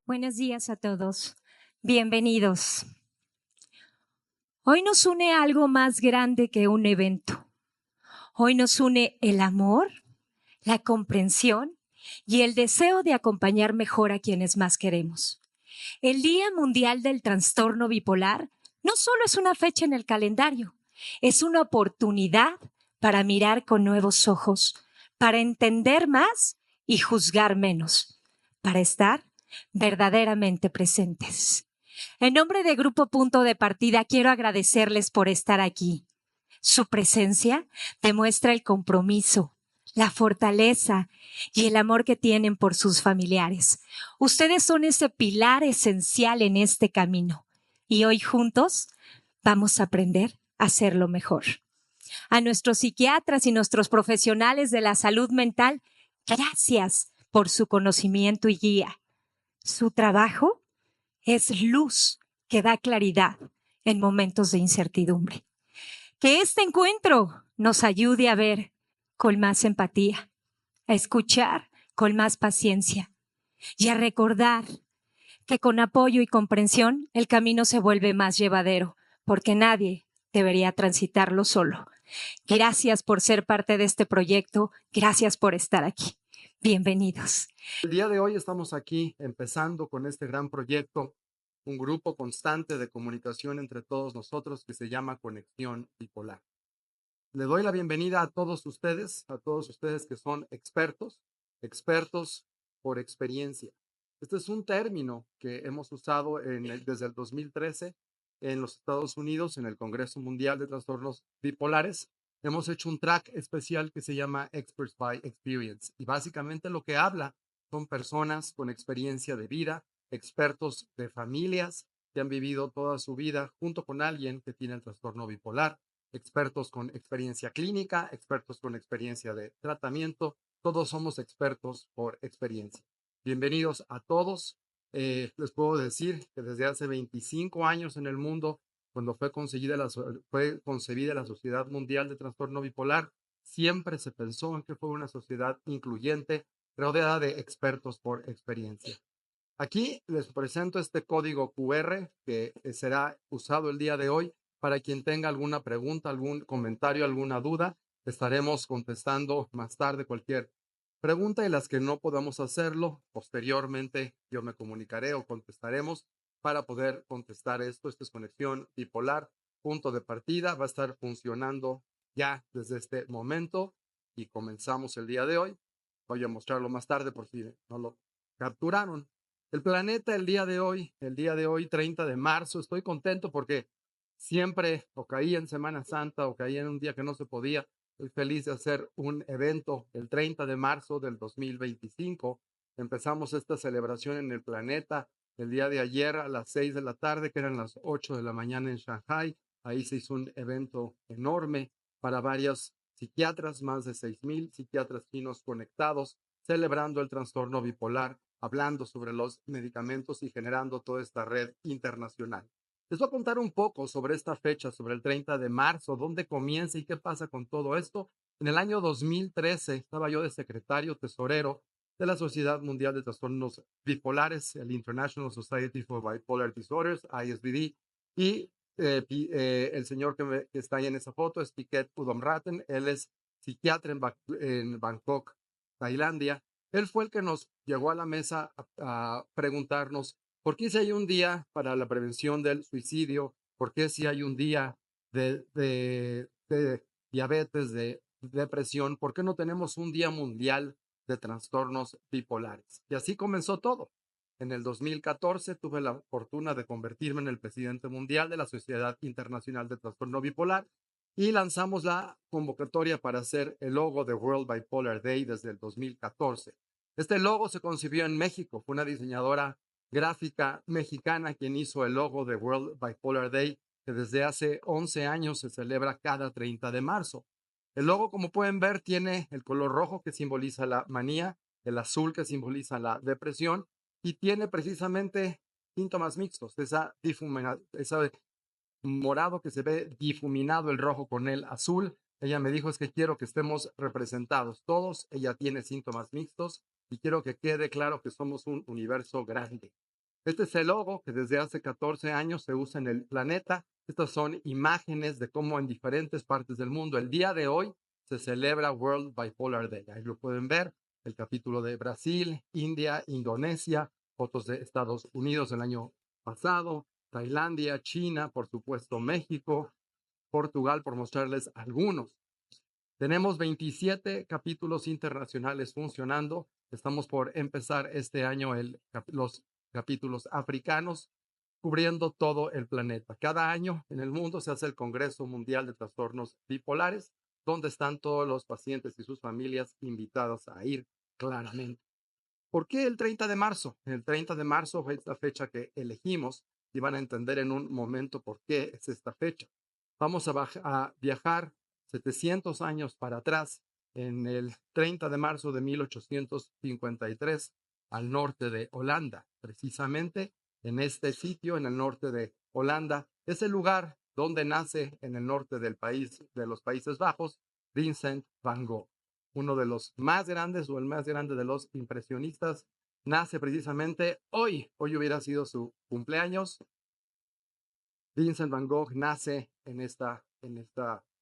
Buenos días a todos. Bienvenidos. Hoy nos une algo más grande que un evento. Hoy nos une el amor, la comprensión y el deseo de acompañar mejor a quienes más queremos. El Día Mundial del Trastorno Bipolar no solo es una fecha en el calendario, es una oportunidad para mirar con nuevos ojos, para entender más y juzgar menos, para estar verdaderamente presentes. En nombre de Grupo Punto de Partida, quiero agradecerles por estar aquí. Su presencia demuestra el compromiso, la fortaleza y el amor que tienen por sus familiares. Ustedes son ese pilar esencial en este camino y hoy juntos vamos a aprender a hacerlo mejor. A nuestros psiquiatras y nuestros profesionales de la salud mental, gracias por su conocimiento y guía. Su trabajo es luz que da claridad en momentos de incertidumbre. Que este encuentro nos ayude a ver con más empatía, a escuchar con más paciencia y a recordar que con apoyo y comprensión el camino se vuelve más llevadero, porque nadie debería transitarlo solo. Gracias por ser parte de este proyecto, gracias por estar aquí. Bienvenidos. El día de hoy estamos aquí empezando con este gran proyecto, un grupo constante de comunicación entre todos nosotros que se llama Conexión Bipolar. Le doy la bienvenida a todos ustedes que son expertos por experiencia. Este es un término que hemos usado desde el 2013 en los Estados Unidos, en el Congreso Mundial de Trastornos Bipolares. Hemos hecho un track especial que se llama Experts by Experience y básicamente lo que habla son personas con experiencia de vida, expertos de familias que han vivido toda su vida junto con alguien que tiene el trastorno bipolar, expertos con experiencia clínica, expertos con experiencia de tratamiento. Todos somos expertos por experiencia. Bienvenidos a todos. Les puedo decir que desde hace 25 años en el mundo, cuando fue concebida la Sociedad Mundial de Trastorno Bipolar, siempre se pensó en que fue una sociedad incluyente, rodeada de expertos por experiencia. Aquí les presento este código QR que será usado el día de hoy. Para quien tenga alguna pregunta, algún comentario, alguna duda, estaremos contestando más tarde cualquier pregunta y las que no podamos hacerlo, posteriormente yo me comunicaré o contestaremos para poder contestar esto. Esta es Conexión Bipolar, punto de partida. Va a estar funcionando ya desde este momento y comenzamos el día de hoy. Voy a mostrarlo más tarde por si no lo capturaron. El planeta el día de hoy, 30 de marzo, estoy contento porque siempre o caía en Semana Santa o caía en un día que no se podía. Estoy feliz de hacer un evento el 30 de marzo del 2025. Empezamos esta celebración en el planeta el día de ayer a las 6 de la tarde, que eran las 8 de la mañana en Shanghai. Ahí se hizo un evento enorme para varios psiquiatras, más de 6,000 psiquiatras chinos conectados, celebrando el trastorno bipolar, hablando sobre los medicamentos y generando toda esta red internacional. Les voy a contar un poco sobre esta fecha, sobre el 30 de marzo, dónde comienza y qué pasa con todo esto. En el año 2013 estaba yo de secretario tesorero de la Sociedad Mundial de Trastornos Bipolares, el International Society for Bipolar Disorders, ISBD, y el señor que está ahí en esa foto es Piket Udomraten. Él es psiquiatra en Bangkok, Tailandia. Él fue el que nos llegó a la mesa a preguntarnos por qué si hay un día para la prevención del suicidio, por qué si hay un día de diabetes, de depresión, por qué no tenemos un día mundial de trastornos bipolares. Y así comenzó todo. En el 2014 tuve la fortuna de convertirme en el presidente mundial de la Sociedad Internacional de Trastorno Bipolar y lanzamos la convocatoria para hacer el logo de World Bipolar Day desde el 2014. Este logo se concibió en México. Fue una diseñadora gráfica mexicana quien hizo el logo de World Bipolar Day, que desde hace 11 años se celebra cada 30 de marzo. El logo, como pueden ver, tiene el color rojo que simboliza la manía, el azul que simboliza la depresión y tiene precisamente síntomas mixtos, ese morado que se ve difuminado el rojo con el azul. Ella me dijo, es que quiero que estemos representados todos. Ella tiene síntomas mixtos y quiero que quede claro que somos un universo grande. Este es el logo que desde hace 14 años se usa en el planeta. Estas son imágenes de cómo en diferentes partes del mundo el día de hoy se celebra World Bipolar Day. Ahí lo pueden ver, el capítulo de Brasil, India, Indonesia, fotos de Estados Unidos el año pasado, Tailandia, China, por supuesto México, Portugal, por mostrarles algunos. Tenemos 27 capítulos internacionales funcionando. Estamos por empezar este año los capítulos africanos, cubriendo todo el planeta. Cada año en el mundo se hace el Congreso Mundial de Trastornos Bipolares, donde están todos los pacientes y sus familias invitados a ir claramente. ¿Por qué el 30 de marzo? El 30 de marzo fue esta fecha que elegimos y van a entender en un momento por qué es esta fecha. Vamos a viajar 700 años para atrás, en el 30 de marzo de 1853, al norte de Holanda. Precisamente en este sitio, en el norte de Holanda, es el lugar donde nace en el norte del país, de los Países Bajos, Vincent van Gogh, uno de los más grandes o el más grande de los impresionistas. Nace precisamente hoy. Hoy hubiera sido su cumpleaños. Vincent van Gogh nace en esta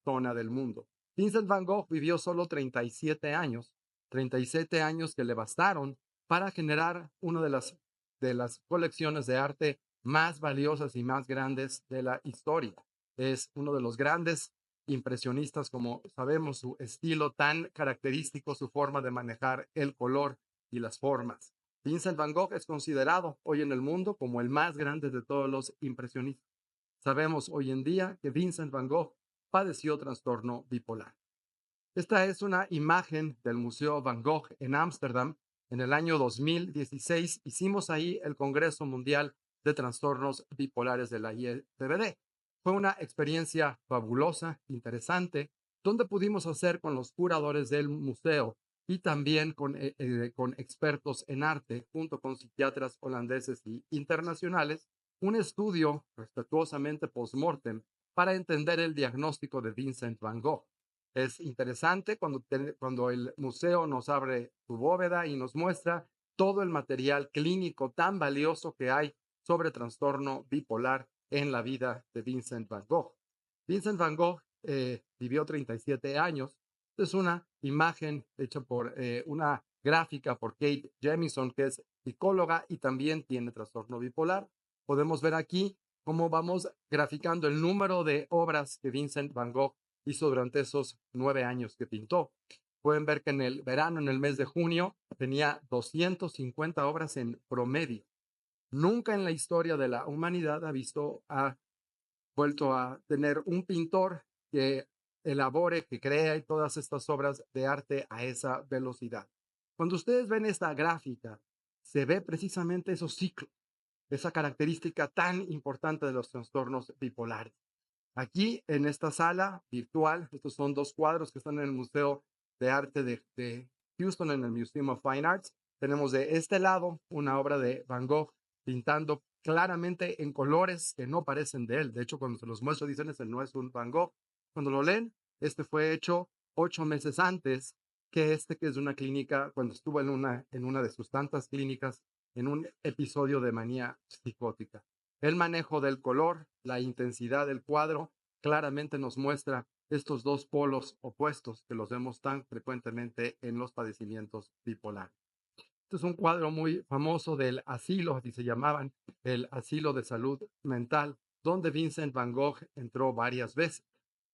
zona del mundo. Vincent van Gogh vivió solo 37 años, 37 años que le bastaron para generar una de las colecciones de arte más valiosas y más grandes de la historia. Es uno de los grandes impresionistas, como sabemos, su estilo tan característico, su forma de manejar el color y las formas. Vincent van Gogh es considerado hoy en el mundo como el más grande de todos los impresionistas. Sabemos hoy en día que Vincent van Gogh padeció trastorno bipolar. Esta es una imagen del Museo Van Gogh en Ámsterdam. En el año 2016 hicimos ahí el Congreso Mundial de Trastornos Bipolares de la IFBD. Fue una experiencia fabulosa, interesante, donde pudimos hacer con los curadores del museo y también con expertos en arte, junto con psiquiatras holandeses y internacionales, un estudio respetuosamente post-mortem para entender el diagnóstico de Vincent van Gogh. Es interesante cuando el museo nos abre su bóveda y nos muestra todo el material clínico tan valioso que hay sobre trastorno bipolar en la vida de Vincent van Gogh. Vincent van Gogh vivió 37 años. Es una imagen hecha por una gráfica por Kate Jemison, que es psicóloga y también tiene trastorno bipolar. Podemos ver aquí cómo vamos graficando el número de obras que Vincent van Gogh hizo durante esos 9 años que pintó. Pueden ver que en el verano, en el mes de junio, tenía 250 obras en promedio. Nunca en la historia de la humanidad ha vuelto a tener un pintor que elabore, que crea todas estas obras de arte a esa velocidad. Cuando ustedes ven esta gráfica, se ve precisamente esos ciclos, esa característica tan importante de los trastornos bipolares. Aquí en esta sala virtual, estos son dos cuadros que están en el Museo de Arte de Houston, en el Museum of Fine Arts. Tenemos de este lado una obra de Van Gogh pintando claramente en colores que no parecen de él. De hecho, cuando se los muestro dicen, ese no es un Van Gogh. Cuando lo leen, este fue hecho 8 meses antes que es de una clínica, cuando estuvo en una de sus tantas clínicas, en un episodio de manía psicótica. El manejo del color, la intensidad del cuadro, claramente nos muestra estos dos polos opuestos que los vemos tan frecuentemente en los padecimientos bipolares. Este es un cuadro muy famoso del asilo, así se llamaban, el asilo de salud mental, donde Vincent van Gogh entró varias veces.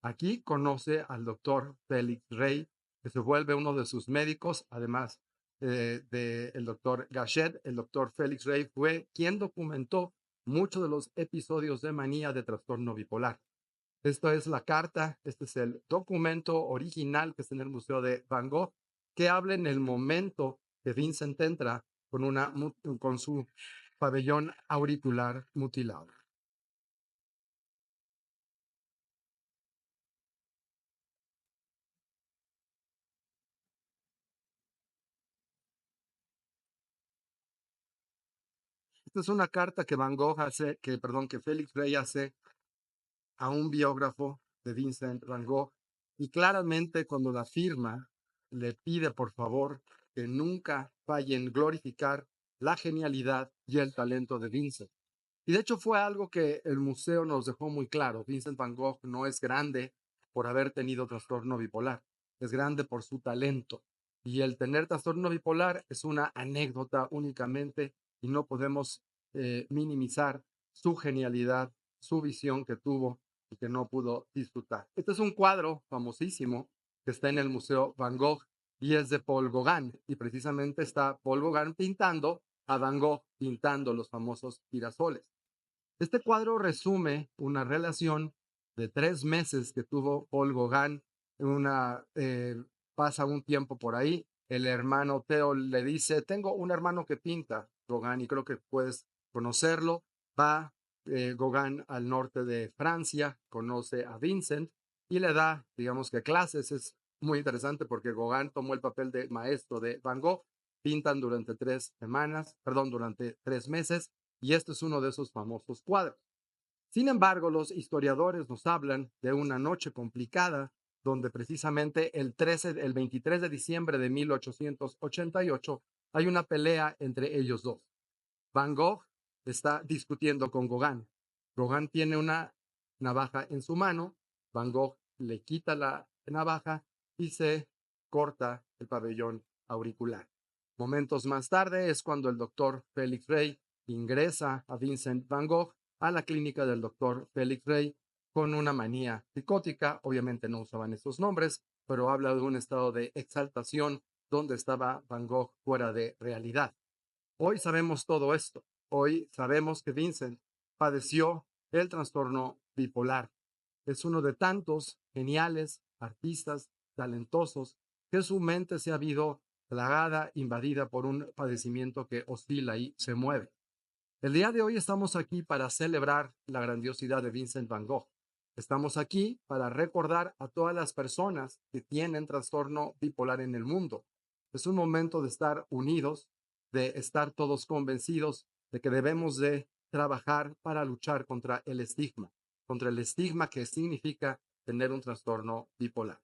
Aquí conoce al doctor Félix Rey, que se vuelve uno de sus médicos, además del doctor Gachet. El doctor Félix Rey fue quien documentó muchos de los episodios de manía de trastorno bipolar. Esta es la carta, este es el documento original que está en el Museo de Van Gogh, que habla en el momento que Vincent entra con su pabellón auricular mutilado. Esta es una carta que que Félix Rey hace a un biógrafo de Vincent van Gogh, y claramente cuando la firma le pide por favor que nunca falle en glorificar la genialidad y el talento de Vincent. Y de hecho fue algo que el museo nos dejó muy claro. Vincent Van Gogh no es grande por haber tenido trastorno bipolar, es grande por su talento. Y el tener trastorno bipolar es una anécdota únicamente y no podemos minimizar su genialidad, su visión que tuvo y que no pudo disfrutar. Este es un cuadro famosísimo que está en el Museo Van Gogh y es de Paul Gauguin. Y precisamente está Paul Gauguin pintando a Van Gogh pintando los famosos girasoles. Este cuadro resume una relación de 3 meses que tuvo Paul Gauguin. Pasa un tiempo por ahí. El hermano Theo le dice, tengo un hermano que pinta, Gauguin, y creo que puedes conocerlo. Va Gauguin al norte de Francia, conoce a Vincent y le da, digamos que clases. Es muy interesante porque Gauguin tomó el papel de maestro de Van Gogh. Pintan durante 3 semanas, perdón, durante 3 meses, y esto es uno de esos famosos cuadros. Sin embargo, los historiadores nos hablan de una noche complicada donde precisamente el 23 de diciembre de 1888 hay una pelea entre ellos dos. Van Gogh está discutiendo con Gauguin. Gauguin tiene una navaja en su mano, Van Gogh le quita la navaja y se corta el pabellón auricular. Momentos más tarde es cuando el doctor Félix Rey ingresa a Vincent Van Gogh a la clínica del doctor Félix Rey con una manía psicótica. Obviamente no usaban esos nombres, pero habla de un estado de exaltación donde estaba Van Gogh fuera de realidad. Hoy sabemos todo esto. Hoy sabemos que Vincent padeció el trastorno bipolar. Es uno de tantos geniales artistas talentosos que su mente se ha visto plagada, invadida por un padecimiento que oscila y se mueve. El día de hoy estamos aquí para celebrar la grandiosidad de Vincent Van Gogh. Estamos aquí para recordar a todas las personas que tienen trastorno bipolar en el mundo. Es un momento de estar unidos, de estar todos convencidos de que debemos de trabajar para luchar contra el estigma que significa tener un trastorno bipolar.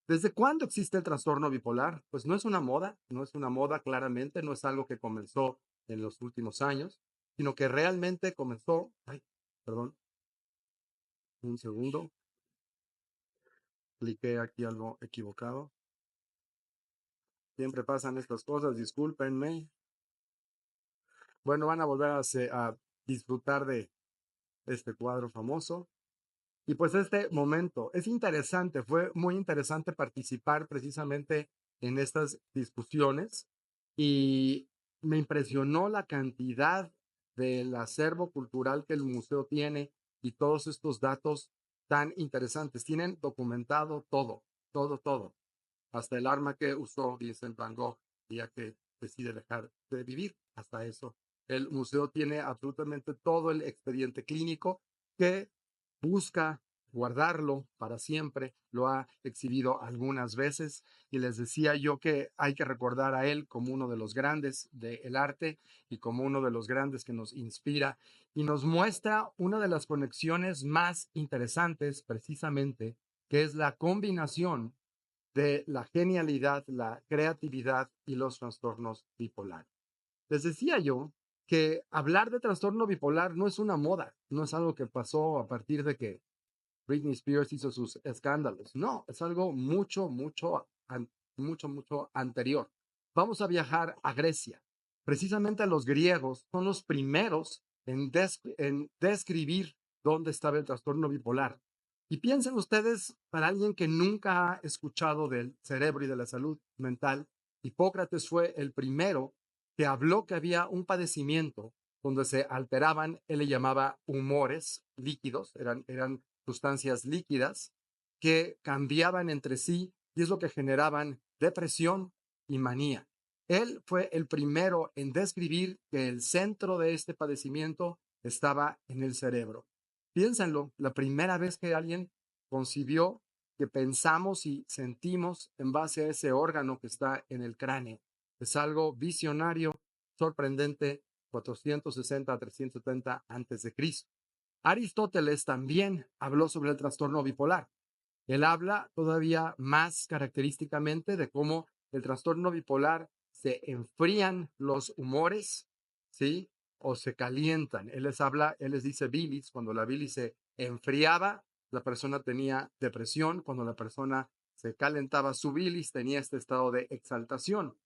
¿Desde cuándo existe el trastorno bipolar? Pues no es una moda claramente, no es algo que comenzó en los últimos años, sino que realmente comenzó, perdón, un segundo, cliqué aquí algo equivocado. Siempre pasan estas cosas, discúlpenme. Bueno, van a volver a disfrutar de este cuadro famoso. Y pues este momento es interesante, fue muy interesante participar precisamente en estas discusiones y me impresionó la cantidad del acervo cultural que el museo tiene y todos estos datos tan interesantes. Tienen documentado todo, todo, todo, hasta el arma que usó Vincent Van Gogh ya que decide dejar de vivir, hasta eso. El museo tiene absolutamente todo el expediente clínico que busca guardarlo para siempre, lo ha exhibido algunas veces y les decía yo que hay que recordar a él como uno de los grandes del arte y como uno de los grandes que nos inspira y nos muestra una de las conexiones más interesantes precisamente, que es la combinación de la genialidad, la creatividad y los trastornos bipolares. Les decía yo que hablar de trastorno bipolar no es una moda, no es algo que pasó a partir de que Britney Spears hizo sus escándalos. No, es algo mucho, mucho, mucho anterior. Vamos a viajar a Grecia. Precisamente los griegos son los primeros en describir dónde estaba el trastorno bipolar. Y piensen ustedes, para alguien que nunca ha escuchado del cerebro y de la salud mental, Hipócrates fue el primero que habló que había un padecimiento donde se alteraban, él le llamaba humores líquidos, eran sustancias líquidas que cambiaban entre sí y es lo que generaban depresión y manía. Él fue el primero en describir que el centro de este padecimiento estaba en el cerebro. Piénsenlo, la primera vez que alguien concibió que pensamos y sentimos en base a ese órgano que está en el cráneo. Es algo visionario, sorprendente, 460 a 370 antes de Cristo. Aristóteles también habló sobre el trastorno bipolar. Él habla todavía más característicamente de cómo el trastorno bipolar se enfrían los humores, ¿sí? O se calientan. Él les dice bilis, cuando la bilis se enfriaba, la persona tenía depresión, cuando la persona se calentaba su bilis, tenía este estado de exaltación.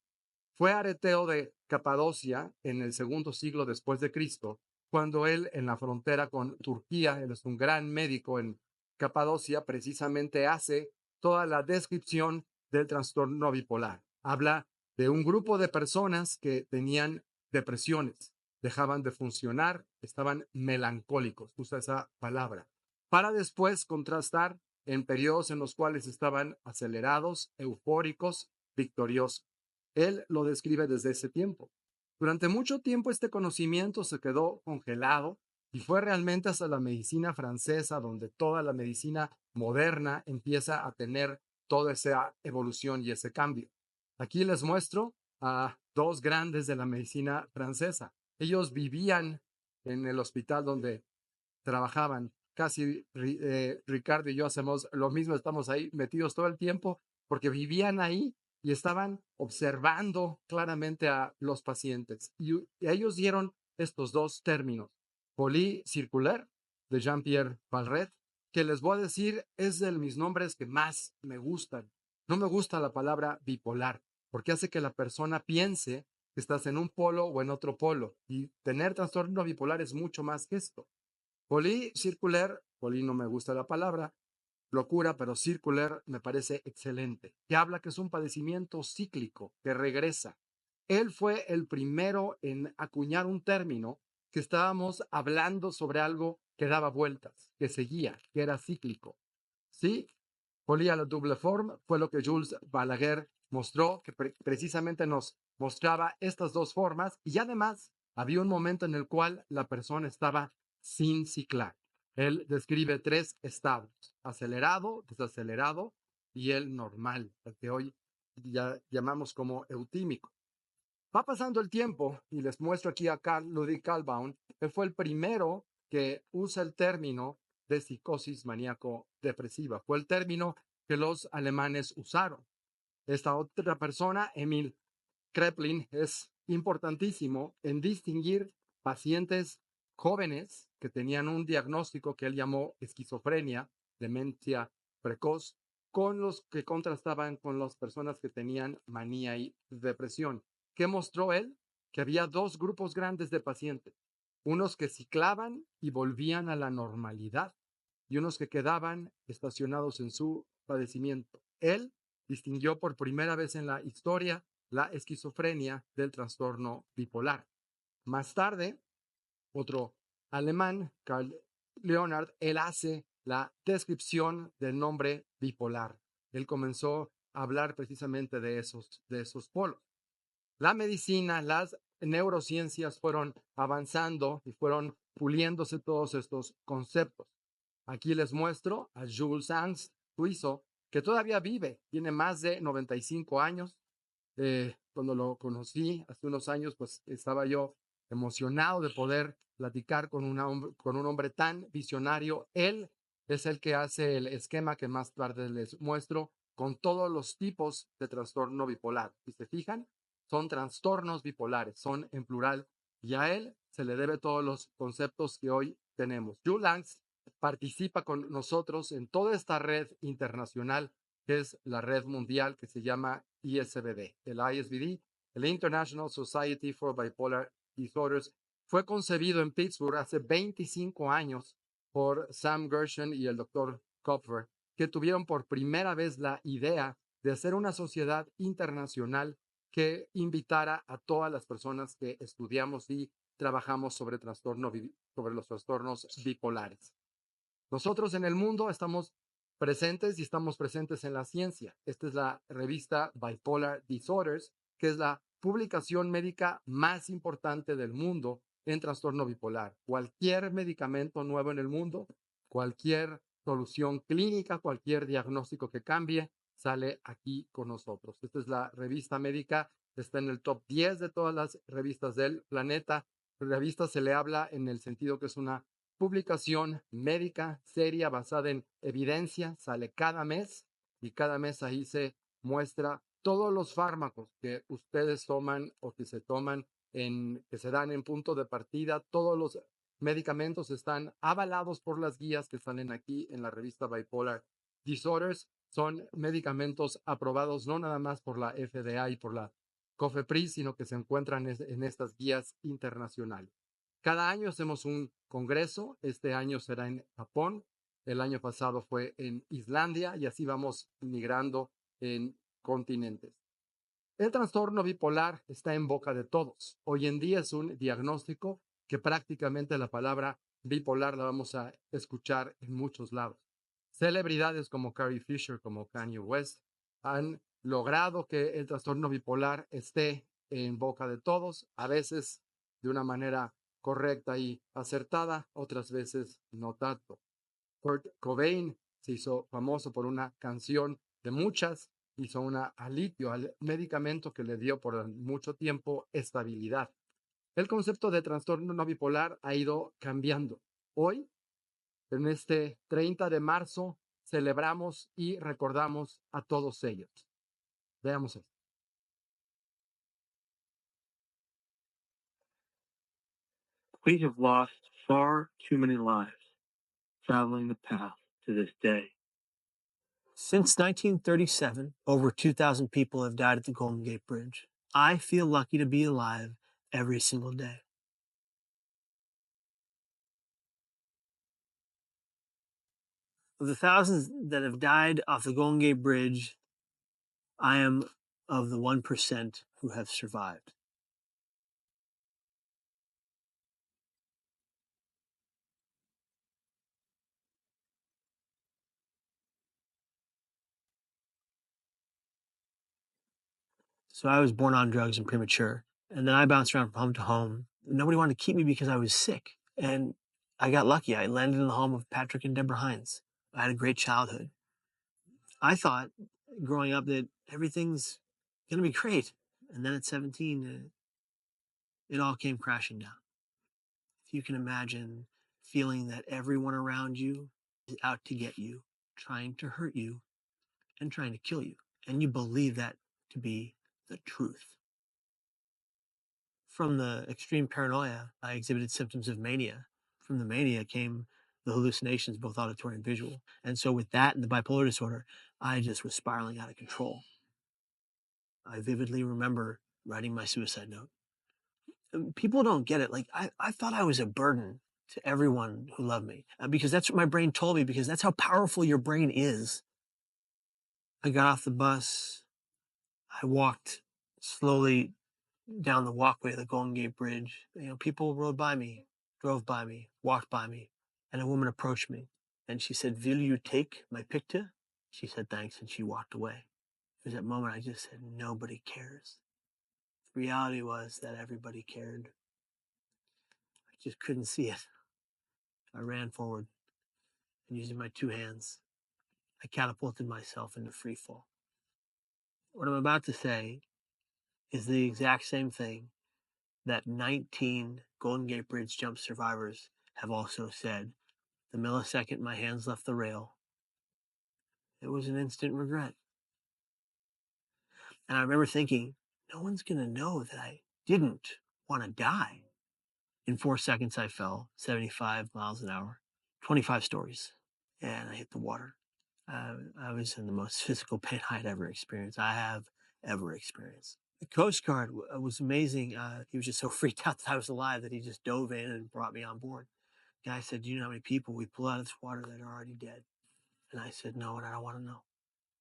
Fue Areteo de Capadocia en el segundo siglo después de Cristo, cuando él en la frontera con Turquía, él es un gran médico en Capadocia, precisamente hace toda la descripción del trastorno bipolar. Habla de un grupo de personas que tenían depresiones, dejaban de funcionar, estaban melancólicos, usa esa palabra, para después contrastar en periodos en los cuales estaban acelerados, eufóricos, victoriosos. Él lo describe desde ese tiempo. Durante mucho tiempo este conocimiento se quedó congelado y fue realmente hasta la medicina francesa donde toda la medicina moderna empieza a tener toda esa evolución y ese cambio. Aquí les muestro a dos grandes de la medicina francesa. Ellos vivían en el hospital donde trabajaban. Casi Ricardo y yo hacemos lo mismo, estamos ahí metidos todo el tiempo porque vivían ahí y estaban observando claramente a los pacientes. Y ellos dieron estos dos términos, folie circulaire de Jean-Pierre Palret, que les voy a decir es de mis nombres que más me gustan. No me gusta la palabra bipolar, porque hace que la persona piense que estás en un polo o en otro polo. Y tener trastorno bipolar es mucho más que esto. Folie circulaire, folie no me gusta la palabra, locura, pero circular me parece excelente, que habla que es un padecimiento cíclico, que regresa. Él fue el primero en acuñar un término que estábamos hablando sobre algo que daba vueltas, que seguía, que era cíclico. ¿Sí? Folie à la double forme fue lo que Jules Balaguer mostró, que precisamente nos mostraba estas dos formas y además había un momento en el cual la persona estaba sin ciclar. Él describe tres estados, acelerado, desacelerado y el normal, el que hoy ya llamamos como eutímico. Va pasando el tiempo y les muestro aquí a Carl Ludwig Kahlbaum, que fue el primero que usa el término de psicosis maníaco-depresiva. Fue el término que los alemanes usaron. Esta otra persona, Emil Kraepelin, es importantísimo en distinguir pacientes jóvenes que tenían un diagnóstico que él llamó esquizofrenia, demencia precoz, con los que contrastaban con las personas que tenían manía y depresión. ¿Qué mostró él? Que había dos grupos grandes de pacientes, unos que ciclaban y volvían a la normalidad y unos que quedaban estacionados en su padecimiento. Él distinguió por primera vez en la historia la esquizofrenia del trastorno bipolar. Más tarde, otro alemán, Carl Leonhard, él hace la descripción del nombre bipolar. Él comenzó a hablar precisamente de esos polos. La medicina, las neurociencias fueron avanzando y fueron puliéndose todos estos conceptos. Aquí les muestro a Jules Sanz, suizo, que todavía vive, tiene más de 95 años. Cuando lo conocí hace unos años, pues estaba yo emocionado de poder platicar con un hombre tan visionario. Él es el que hace el esquema que más tarde les muestro con todos los tipos de trastorno bipolar. Si se fijan, son trastornos bipolares, son en plural, y a él se le debe todos los conceptos que hoy tenemos. Jules Lange participa con nosotros en toda esta red internacional que es la red mundial que se llama ISBD. El ISBD, el International Society for Bipolar Disorders, fue concebido en Pittsburgh hace 25 años por Sam Gershon y el Dr. Kopfer, que tuvieron por primera vez la idea de hacer una sociedad internacional que invitara a todas las personas que estudiamos y trabajamos sobre los trastornos bipolares. Nosotros en el mundo estamos presentes y estamos presentes en la ciencia. Esta es la revista Bipolar Disorders, que es la publicación médica más importante del mundo en trastorno bipolar. Cualquier medicamento nuevo en el mundo, cualquier solución clínica, cualquier diagnóstico que cambie, sale aquí con nosotros. Esta es la revista médica, está en el top 10 de todas las revistas del planeta. La revista se le habla en el sentido que es una publicación médica seria basada en evidencia, sale cada mes y cada mes ahí se muestra Todos los fármacos que ustedes toman o que se toman que se dan en punto de partida, todos los medicamentos están avalados por las guías que salen aquí en la revista Bipolar Disorders. Son medicamentos aprobados no nada más por la FDA y por la COFEPRIS, sino que se encuentran en estas guías internacionales. Cada año hacemos un congreso. Este año será en Japón. El año pasado fue en Islandia y así vamos migrando en continentes. El trastorno bipolar está en boca de todos. Hoy en día es un diagnóstico que prácticamente la palabra bipolar la vamos a escuchar en muchos lados. Celebridades como Carrie Fisher, como Kanye West, han logrado que el trastorno bipolar esté en boca de todos, a veces de una manera correcta y acertada, otras veces no tanto. Kurt Cobain se hizo famoso por una canción de muchas, hizo una alitio al medicamento que le dio por mucho tiempo estabilidad. El concepto de trastorno no bipolar ha ido cambiando. Hoy, en este 30 de marzo, celebramos y recordamos a todos ellos. Veamos esto. We have lost far too many lives traveling the path to this day. Since 1937, over 2,000 people have died at the Golden Gate Bridge. I feel lucky to be alive every single day. Of the thousands that have died off the Golden Gate Bridge, I am of the 1% who have survived. So I was born on drugs and premature. And then I bounced around from home to home. Nobody wanted to keep me because I was sick. And I got lucky. I landed in the home of Patrick and Deborah Hines. I had a great childhood. I thought growing up that everything's going to be great. And then at 17, it all came crashing down. If you can imagine feeling that everyone around you is out to get you, trying to hurt you, and trying to kill you, and you believe that to be the truth. From the extreme paranoia, I exhibited symptoms of mania. From the mania came the hallucinations, both auditory and visual. And so with that and the bipolar disorder, I just was spiraling out of control. I vividly remember writing my suicide note. People don't get it. Like, I thought I was a burden to everyone who loved me because that's what my brain told me, because that's how powerful your brain is. I got off the bus. I walked slowly down the walkway of the Golden Gate Bridge. People rode by me, drove by me, walked by me, and a woman approached me and she said, "Will you take my picture?" She said thanks and she walked away. It was that moment I just said, nobody cares. The reality was that everybody cared. I just couldn't see it. I ran forward and using my two hands, I catapulted myself into free fall. What I'm about to say is the exact same thing that 19 Golden Gate Bridge jump survivors have also said. The millisecond my hands left the rail, it was an instant regret. And I remember thinking, no one's going to know that I didn't want to die. In 4 seconds, I fell 75 miles an hour, 25 stories, and I hit the water. I was in the most physical pain I had ever experienced. I have ever experienced. The Coast Guard was amazing. He was just so freaked out that I was alive that he just dove in and brought me on board. The guy said, "Do you know how many people we pull out of this water that are already dead?" And I said, "No, and I don't want to know."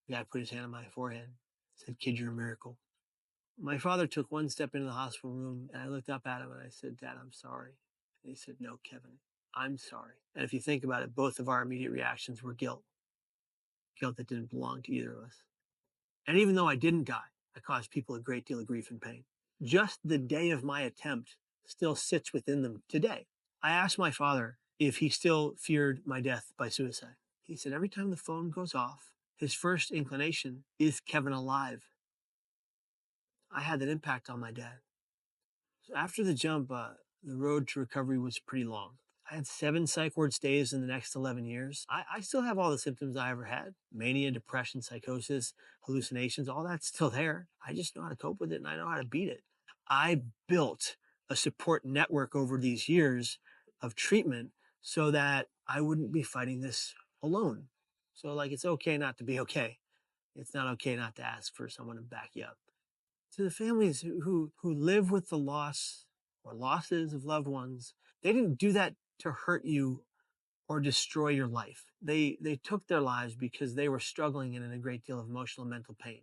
The guy put his hand on my forehead, said, "Kid, you're a miracle." My father took one step into the hospital room, and I looked up at him and I said, "Dad, I'm sorry." And he said, "No, Kevin, I'm sorry." And if you think about it, both of our immediate reactions were guilt that didn't belong to either of us. And even though I didn't die, I caused people a great deal of grief and pain. Just the day of my attempt still sits within them today. I asked my father if he still feared my death by suicide. He said every time the phone goes off, his first inclination is Kevin alive. I had that impact on my dad. So after the jump, the road to recovery was pretty long. I had 7 psych ward stays in the next 11 years. I still have all the symptoms I ever had. Mania, depression, psychosis, hallucinations, all that's still there. I just know how to cope with it and I know how to beat it. I built a support network over these years of treatment so that I wouldn't be fighting this alone. So like, it's okay not to be okay. It's not okay not to ask for someone to back you up. To the families who live with the loss or losses of loved ones, they didn't do that to hurt you or destroy your life. They took their lives because they were struggling and in a great deal of emotional and mental pain.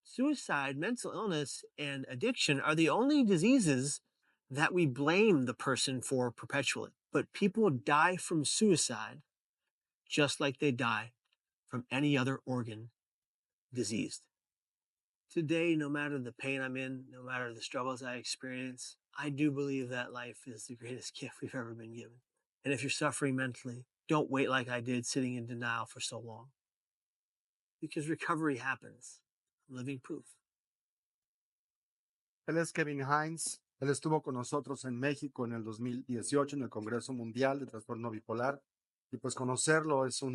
Suicide, mental illness, and addiction are the only diseases that we blame the person for perpetually. But people die from suicide just like they die from any other organ diseased. Today, no matter the pain I'm in, no matter the struggles I experience, I do believe that life is the greatest gift we've ever been given. And if you're suffering mentally, don't wait like I did sitting in denial for so long. Because recovery happens. I'm living proof. Él es Kevin Hines. Él estuvo con nosotros en México en el 2018 en el Congreso Mundial de Trastorno Bipolar. Y pues conocerlo es un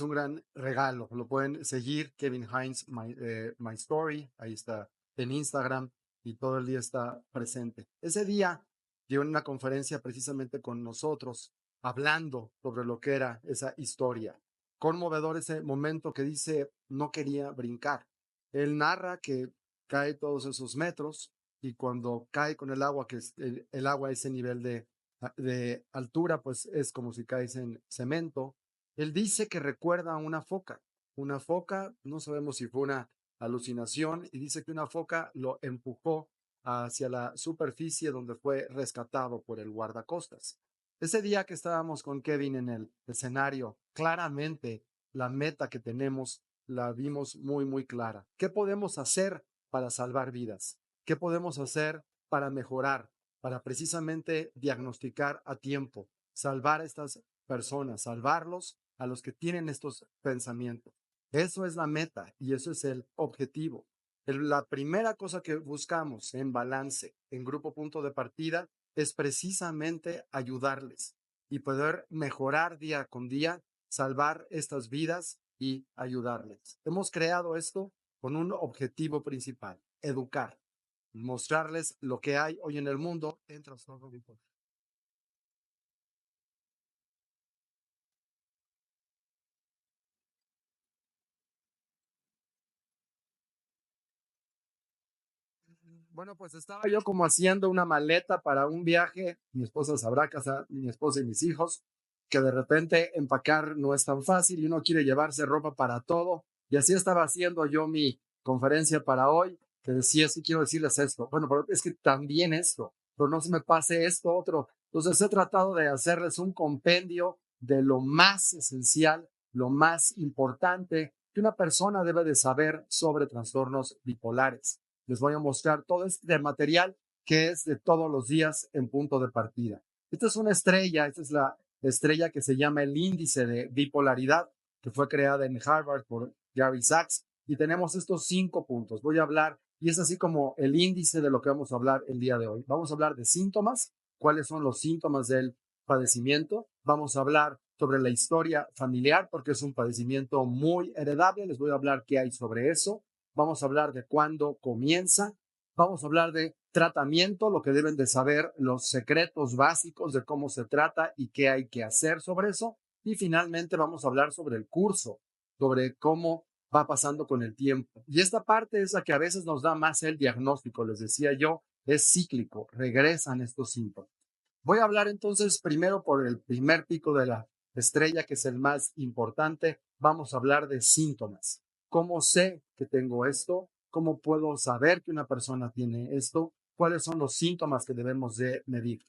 gran regalo. Lo pueden seguir, Kevin Hines, My Story. Ahí está en Instagram y todo el día está presente. Ese día dio una conferencia precisamente con nosotros, hablando sobre lo que era esa historia. Conmovedor ese momento que dice, no quería brincar. Él narra que cae todos esos metros y cuando cae con el agua, que es el agua a ese nivel de altura, pues es como si caes en cemento. Él dice que recuerda a una foca, no sabemos si fue una alucinación, y dice que una foca lo empujó hacia la superficie donde fue rescatado por el guardacostas. Ese día que estábamos con Kevin en el escenario, claramente la meta que tenemos la vimos muy, muy clara. ¿Qué podemos hacer para salvar vidas? ¿Qué podemos hacer para mejorar, para precisamente diagnosticar a tiempo, salvar a estas personas, salvarlos a los que tienen estos pensamientos? Eso es la meta y eso es el objetivo. La primera cosa que buscamos en Balance, en Grupo Punto de Partida, es precisamente ayudarles y poder mejorar día con día, salvar estas vidas y ayudarles. Hemos creado esto con un objetivo principal: educar, mostrarles lo que hay hoy en el mundo en trastorno bipolar. Bueno, pues estaba yo como haciendo una maleta para un viaje. Mi esposa sabrá, mi esposa y mis hijos, que de repente empacar no es tan fácil y uno quiere llevarse ropa para todo. Y así estaba haciendo yo mi conferencia para hoy, que decía, sí quiero decirles esto. Bueno, pero es que también esto, pero no se me pase esto otro. Entonces he tratado de hacerles un compendio de lo más esencial, lo más importante que una persona debe de saber sobre trastornos bipolares. Les voy a mostrar todo este material que es de todos los días en Punto de Partida. Esta es una estrella, esta es la estrella que se llama el índice de bipolaridad, que fue creada en Harvard por Gary Sachs, y tenemos estos 5 puntos. Voy a hablar, y es así como el índice de lo que vamos a hablar el día de hoy. Vamos a hablar de síntomas, cuáles son los síntomas del padecimiento. Vamos a hablar sobre la historia familiar, porque es un padecimiento muy heredable. Les voy a hablar qué hay sobre eso. Vamos a hablar de cuándo comienza. Vamos a hablar de tratamiento, lo que deben de saber, los secretos básicos de cómo se trata y qué hay que hacer sobre eso. Y finalmente vamos a hablar sobre el curso, sobre cómo va pasando con el tiempo. Y esta parte es la que a veces nos da más el diagnóstico. Les decía yo, es cíclico, regresan estos síntomas. Voy a hablar entonces primero por el primer pico de la estrella, que es el más importante. Vamos a hablar de síntomas. ¿Cómo sé que tengo esto? ¿Cómo puedo saber que una persona tiene esto? ¿Cuáles son los síntomas que debemos de medir?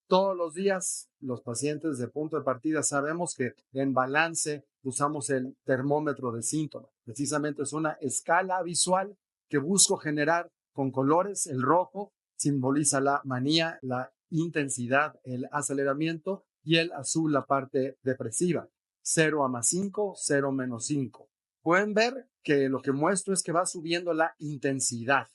Todos los días, los pacientes de Punto de Partida sabemos que en Balance usamos el termómetro de síntomas. Precisamente es una escala visual que busco generar con colores. El rojo simboliza la manía, la intensidad, el aceleramiento, y el azul la parte depresiva. 0 a +5, 0 -5. Pueden ver que lo que muestro es que va subiendo la intensidad.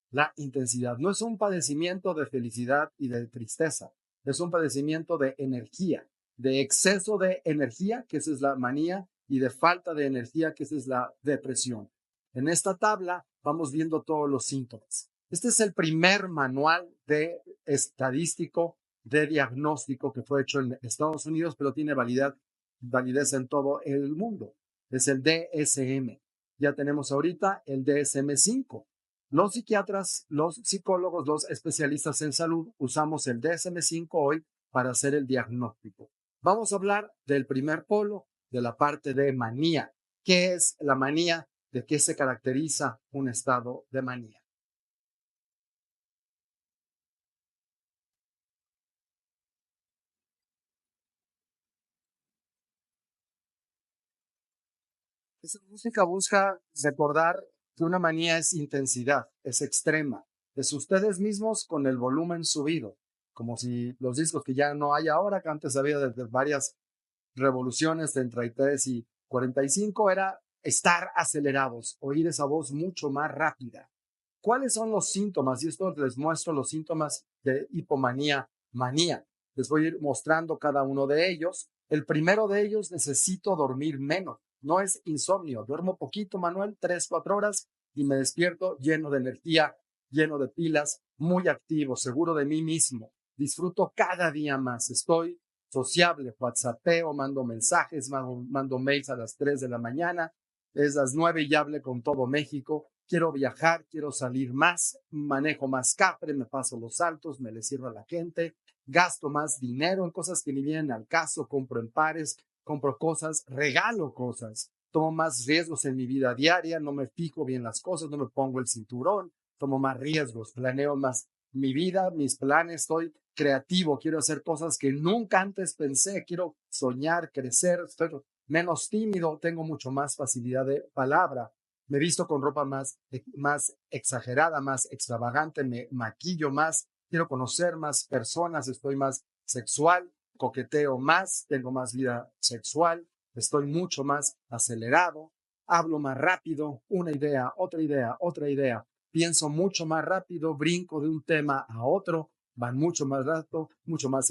La intensidad no es un padecimiento de felicidad y de tristeza. Es un padecimiento de energía, de exceso de energía, que esa es la manía, y de falta de energía, que esa es la depresión. En esta tabla vamos viendo todos los síntomas. Este es el primer manual de estadístico de diagnóstico que fue hecho en Estados Unidos, pero tiene validez en todo el mundo. Es el DSM. Ya tenemos ahorita el DSM-5. Los psiquiatras, los psicólogos, los especialistas en salud usamos el DSM-5 hoy para hacer el diagnóstico. Vamos a hablar del primer polo, de la parte de manía. ¿Qué es la manía? ¿De qué se caracteriza un estado de manía? Esa música busca recordar que una manía es intensidad, es extrema, es ustedes mismos con el volumen subido, como si los discos que ya no hay ahora, que antes había desde varias revoluciones, 33 y 45, era estar acelerados, oír esa voz mucho más rápida. ¿Cuáles son los síntomas? Y esto les muestro los síntomas de hipomanía, manía. Les voy a ir mostrando cada uno de ellos. El primero de ellos, necesito dormir menos. No es insomnio. Duermo poquito, Manuel, 3, 4 horas y me despierto lleno de energía, lleno de pilas, muy activo, seguro de mí mismo. Disfruto cada día más. Estoy sociable, whatsappeo, mando mensajes, mando mails a las 3 de la mañana. Es las 9 y ya hablé con todo México. Quiero viajar, quiero salir más, manejo más capre, me paso los saltos, me le sirvo a la gente, gasto más dinero en cosas que ni vienen al caso, compro en pares, compro cosas, regalo cosas, tomo más riesgos en mi vida diaria, no me fijo bien las cosas, no me pongo el cinturón, tomo más riesgos, planeo más mi vida, mis planes, estoy creativo, quiero hacer cosas que nunca antes pensé, quiero soñar, crecer, estoy menos tímido, tengo mucho más facilidad de palabra. Me visto con ropa más exagerada, más extravagante, me maquillo más, quiero conocer más personas, estoy más sexual, coqueteo más, tengo más vida sexual, estoy mucho más acelerado, hablo más rápido, una idea, otra idea, otra idea, pienso mucho más rápido, brinco de un tema a otro, van mucho más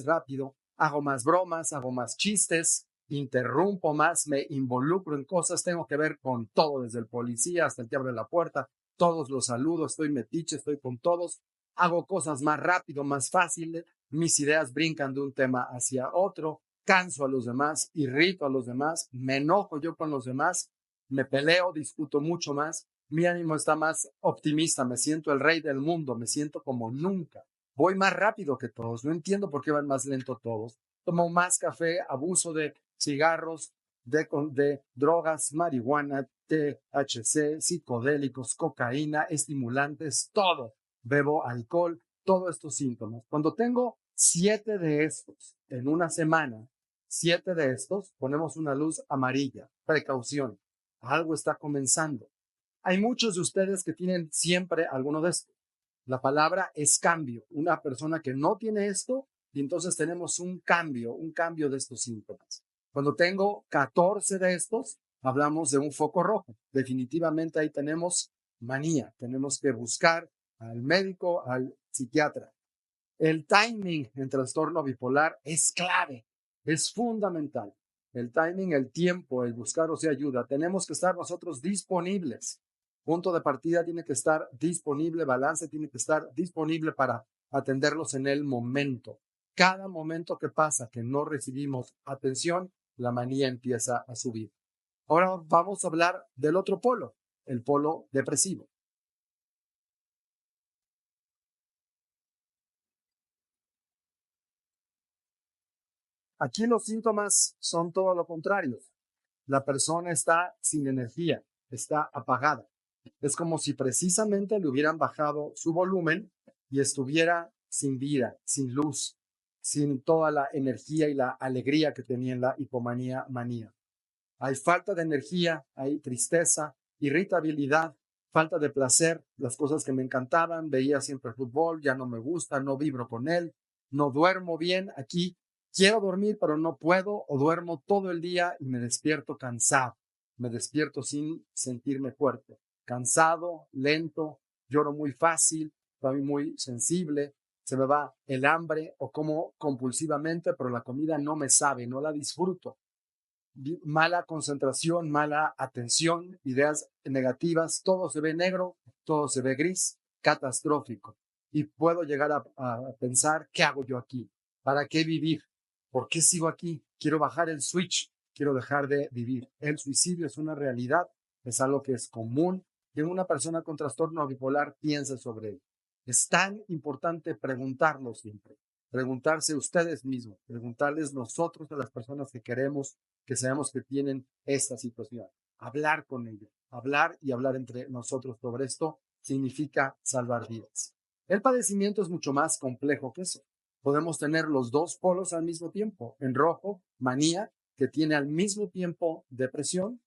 rápido, hago más bromas, hago más chistes, interrumpo más, me involucro en cosas, tengo que ver con todo, desde el policía hasta el que abre la puerta, todos los saludo, estoy metiche, estoy con todos, hago cosas más rápido, más fáciles, mis ideas brincan de un tema hacia otro, canso a los demás, irrito a los demás, me enojo yo con los demás, me peleo, discuto mucho más, mi ánimo está más optimista, me siento el rey del mundo, me siento como nunca, voy más rápido que todos, no entiendo por qué van más lento todos, tomo más café, abuso de cigarros, de drogas, marihuana, THC, psicodélicos, cocaína, estimulantes, todo. Bebo alcohol, todos estos síntomas. Cuando tengo 7 de estos en una semana, 7 de estos, ponemos una luz amarilla. Precaución, algo está comenzando. Hay muchos de ustedes que tienen siempre alguno de estos. La palabra es cambio. Una persona que no tiene esto, y entonces tenemos un cambio de estos síntomas. Cuando tengo 14 de estos, hablamos de un foco rojo. Definitivamente ahí tenemos manía. Tenemos que buscar al médico, al psiquiatra. El timing en trastorno bipolar es clave, es fundamental. El timing, el tiempo, el buscaros de ayuda. Tenemos que estar nosotros disponibles. Punto de partida tiene que estar disponible, balance tiene que estar disponible para atenderlos en el momento. Cada momento que pasa que no recibimos atención, la manía empieza a subir. Ahora vamos a hablar del otro polo, el polo depresivo. Aquí los síntomas son todo lo contrario. La persona está sin energía, está apagada. Es como si precisamente le hubieran bajado su volumen y estuviera sin vida, sin luz, sin toda la energía y la alegría que tenía en la hipomanía manía. Hay falta de energía, hay tristeza, irritabilidad, falta de placer, las cosas que me encantaban, veía siempre fútbol, ya no me gusta, no vibro con él, no duermo bien aquí, quiero dormir pero no puedo, o duermo todo el día y me despierto cansado, me despierto sin sentirme fuerte, cansado, lento, lloro muy fácil, soy muy sensible, se me va el hambre o como compulsivamente, pero la comida no me sabe, no la disfruto. Mala concentración, mala atención, ideas negativas, todo se ve negro, todo se ve gris, catastrófico. Y puedo llegar a pensar, ¿qué hago yo aquí? ¿Para qué vivir? ¿Por qué sigo aquí? Quiero bajar el switch, quiero dejar de vivir. El suicidio es una realidad, es algo que es común que una persona con trastorno bipolar piense sobre él. Es tan importante preguntarlo siempre, preguntarse ustedes mismos, preguntarles nosotros a las personas que queremos, que sabemos que tienen esta situación. Hablar con ellos, hablar y hablar entre nosotros sobre esto significa salvar vidas. El padecimiento es mucho más complejo que eso. Podemos tener los dos polos al mismo tiempo. En rojo, manía, que tiene al mismo tiempo depresión.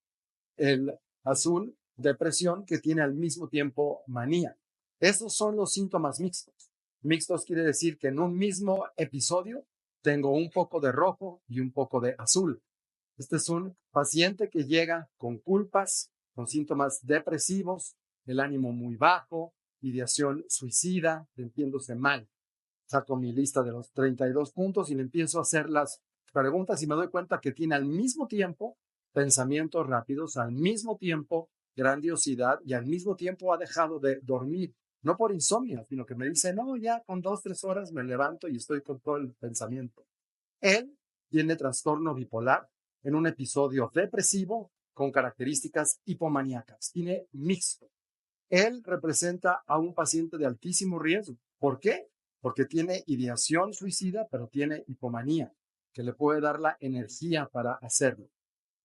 El azul, depresión, que tiene al mismo tiempo manía. Esos son los síntomas mixtos. Mixtos quiere decir que en un mismo episodio tengo un poco de rojo y un poco de azul. Este es un paciente que llega con culpas, con síntomas depresivos, el ánimo muy bajo, ideación suicida, sintiéndose mal. Saco mi lista de los 32 puntos y le empiezo a hacer las preguntas y me doy cuenta que tiene al mismo tiempo pensamientos rápidos, al mismo tiempo grandiosidad y al mismo tiempo ha dejado de dormir. No por insomnio, sino que me dice, no, ya con 2-3 horas me levanto y estoy con todo el pensamiento. Él tiene trastorno bipolar en un episodio depresivo con características hipomaníacas. Tiene mixto. Él representa a un paciente de altísimo riesgo. ¿Por qué? Porque tiene ideación suicida, pero tiene hipomanía, que le puede dar la energía para hacerlo.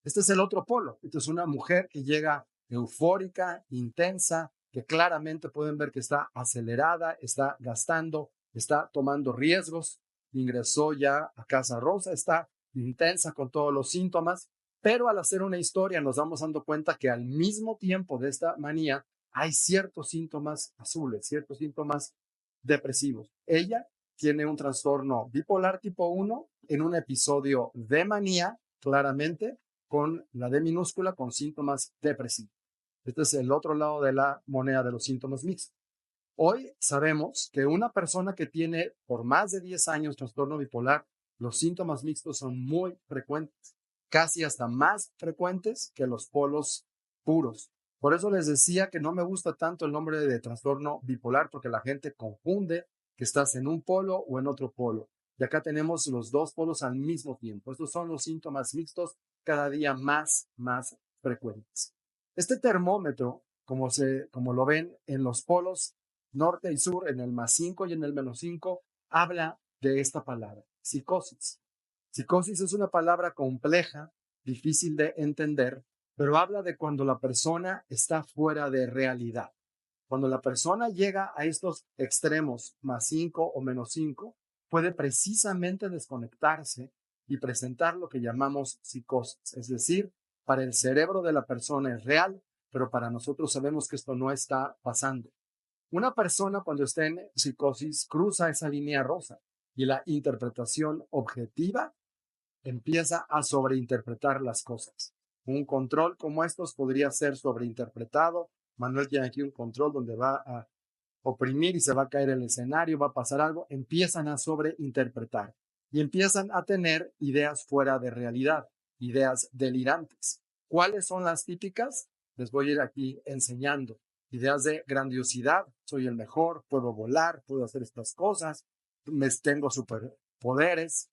Este es el otro polo. Esta es una mujer que llega eufórica, intensa, que claramente pueden ver que está acelerada, está gastando, está tomando riesgos. Ingresó ya a Casa Rosa, está intensa con todos los síntomas, pero al hacer una historia nos vamos dando cuenta que al mismo tiempo de esta manía hay ciertos síntomas azules, ciertos síntomas depresivos. Ella tiene un trastorno bipolar tipo 1 en un episodio de manía, claramente, con la D minúscula, con síntomas depresivos. Este es el otro lado de la moneda de los síntomas mixtos. Hoy sabemos que una persona que tiene por más de 10 años trastorno bipolar, los síntomas mixtos son muy frecuentes, casi hasta más frecuentes que los polos puros. Por eso les decía que no me gusta tanto el nombre de trastorno bipolar, porque la gente confunde que estás en un polo o en otro polo. Y acá tenemos los dos polos al mismo tiempo. Estos son los síntomas mixtos cada día más frecuentes. Este termómetro, como lo ven en los polos norte y sur, en el +5 y en el -5, habla de esta palabra, psicosis. Psicosis es una palabra compleja, difícil de entender, pero habla de cuando la persona está fuera de realidad. Cuando la persona llega a estos extremos, +5 o -5, puede precisamente desconectarse y presentar lo que llamamos psicosis. Es decir, para el cerebro de la persona es real, pero para nosotros sabemos que esto no está pasando. Una persona cuando está en psicosis cruza esa línea rosa y la interpretación objetiva empieza a sobreinterpretar las cosas. Un control como estos podría ser sobreinterpretado. Manuel tiene aquí un control donde va a oprimir y se va a caer el escenario, va a pasar algo. Empiezan a sobreinterpretar y empiezan a tener ideas fuera de realidad, ideas delirantes. ¿Cuáles son las típicas? Les voy a ir aquí enseñando. Ideas de grandiosidad, soy el mejor, puedo volar, puedo hacer estas cosas, tengo superpoderes.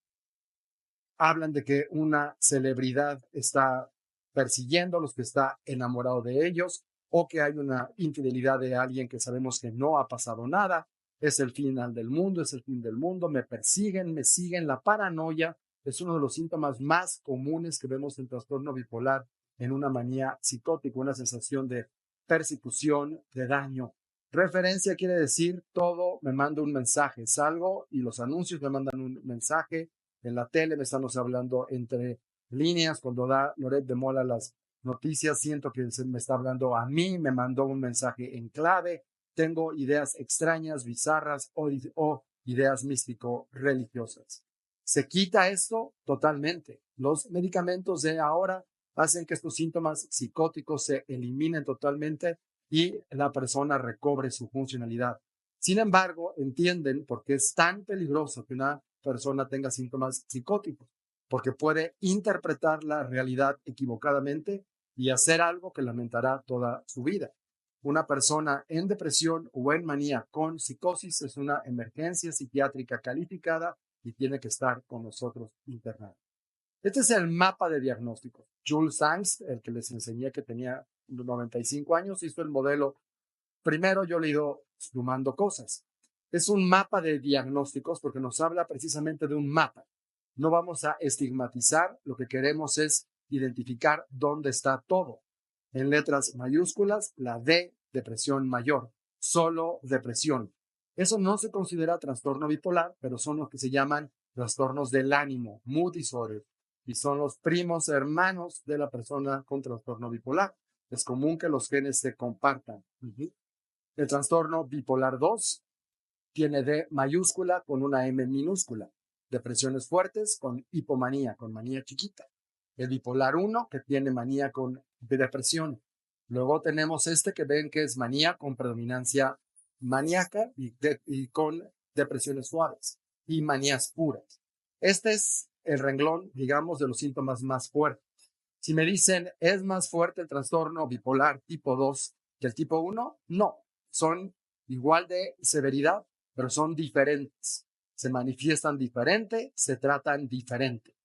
Hablan de que una celebridad está persiguiéndolos, que está enamorado de ellos, o que hay una infidelidad de alguien que sabemos que no ha pasado nada. Es el final del mundo, es el fin del mundo, me persiguen, me siguen. La paranoia es uno de los síntomas más comunes que vemos en trastorno bipolar, en una manía psicótica, una sensación de persecución, de daño. Referencia quiere decir todo me manda un mensaje, salgo y los anuncios me mandan un mensaje, en la tele me están hablando entre líneas, cuando da Loret de Mola las noticias, siento que me está hablando a mí, me mandó un mensaje en clave, tengo ideas extrañas, bizarras o ideas místico-religiosas. ¿Se quita esto? Totalmente. Los medicamentos de ahora hacen que estos síntomas psicóticos se eliminen totalmente y la persona recobre su funcionalidad. Sin embargo, entienden por qué es tan peligroso que una persona tenga síntomas psicóticos, porque puede interpretar la realidad equivocadamente y hacer algo que lamentará toda su vida. Una persona en depresión o en manía con psicosis es una emergencia psiquiátrica calificada y tiene que estar con nosotros internado. Este es el mapa de diagnóstico. Jules Angst, el que les enseñé que tenía 95 años, hizo el modelo. Primero yo le he ido sumando cosas. Es un mapa de diagnósticos porque nos habla precisamente de un mapa. No vamos a estigmatizar, lo que queremos es identificar dónde está todo. En letras mayúsculas, la D, depresión mayor, solo depresión. Eso no se considera trastorno bipolar, pero son los que se llaman trastornos del ánimo, mood disorder, y son los primos hermanos de la persona con trastorno bipolar. Es común que los genes se compartan. El trastorno bipolar 2 tiene D mayúscula con una M minúscula. Depresiones fuertes con hipomanía, con manía chiquita. El bipolar 1 que tiene manía con depresión. Luego tenemos este que ven que es manía con predominancia maníaca y con depresiones suaves y manías puras. Este es el renglón, digamos, de los síntomas más fuertes. Si me dicen, ¿es más fuerte el trastorno bipolar tipo 2 que el tipo 1? No, son igual de severidad, pero son diferentes. Se manifiestan diferente, se tratan diferente.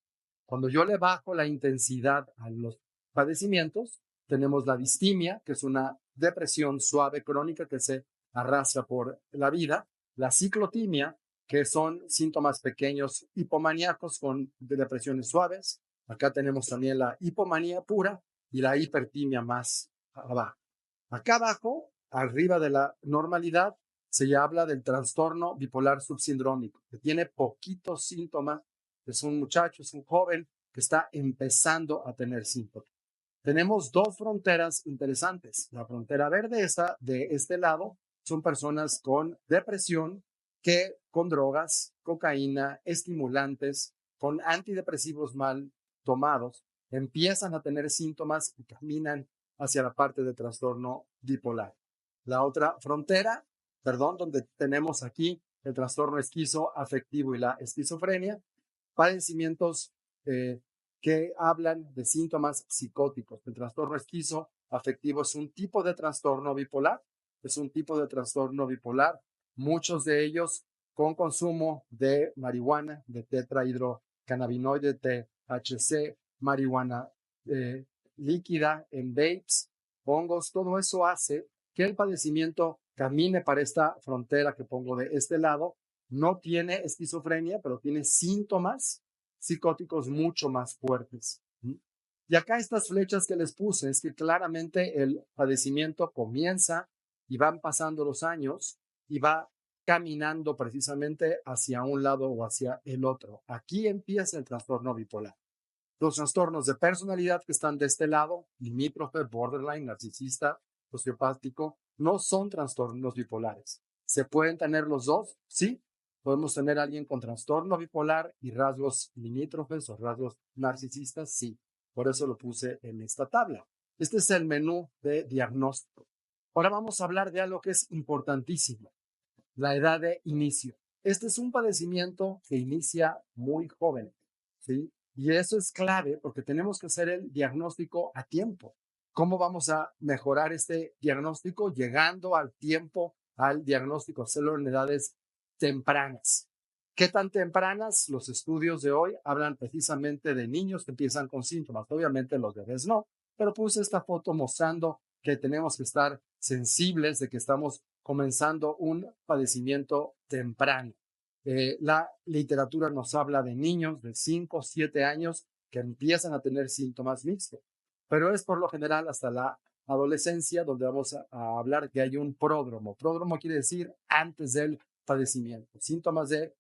Cuando yo le bajo la intensidad a los padecimientos, tenemos la distimia, que es una depresión suave crónica que se arrastra por la vida, la ciclotimia, que son síntomas pequeños hipomaníacos con depresiones suaves. Acá tenemos también la hipomanía pura y la hipertimia más abajo. Acá abajo, arriba de la normalidad, se habla del trastorno bipolar subsindrómico, que tiene poquitos síntomas. Es un muchacho, es un joven que está empezando a tener síntomas. Tenemos dos fronteras interesantes. La frontera verde, esa de este lado, son personas con depresión que con drogas, cocaína, estimulantes, con antidepresivos mal tomados, empiezan a tener síntomas y caminan hacia la parte de trastorno bipolar. La otra frontera, donde tenemos aquí el trastorno esquizoafectivo y la esquizofrenia, padecimientos que hablan de síntomas psicóticos. El trastorno esquizoafectivo es un tipo de trastorno bipolar, muchos de ellos con consumo de marihuana, de tetrahidrocannabinoide, THC, marihuana líquida en vapes, hongos, todo eso hace que el padecimiento camine para esta frontera que pongo de este lado. No tiene esquizofrenia, pero tiene síntomas psicóticos mucho más fuertes. Y acá estas flechas que les puse es que claramente el padecimiento comienza y van pasando los años y va caminando precisamente hacia un lado o hacia el otro. Aquí empieza el trastorno bipolar. Los trastornos de personalidad que están de este lado, limítrofe, borderline, narcisista, sociopático, no son trastornos bipolares. ¿Se pueden tener los dos? Sí. ¿Podemos tener a alguien con trastorno bipolar y rasgos limítrofes o rasgos narcisistas? Sí. Por eso lo puse en esta tabla. Este es el menú de diagnóstico. Ahora vamos a hablar de algo que es importantísimo, la edad de inicio. Este es un padecimiento que inicia muy joven, ¿sí? Y eso es clave porque tenemos que hacer el diagnóstico a tiempo. ¿Cómo vamos a mejorar este diagnóstico? Llegando al tiempo al diagnóstico, hacerlo en edades tempranas. ¿Qué tan tempranas? Los estudios de hoy hablan precisamente de niños que empiezan con síntomas. Obviamente los bebés no, pero puse esta foto mostrando que tenemos que estar sensibles de que estamos comenzando un padecimiento temprano. La literatura nos habla de niños de 5 o 7 años que empiezan a tener síntomas mixtos, pero es por lo general hasta la adolescencia donde vamos a hablar que hay un pródromo. Pródromo quiere decir antes del padecimiento. Síntomas de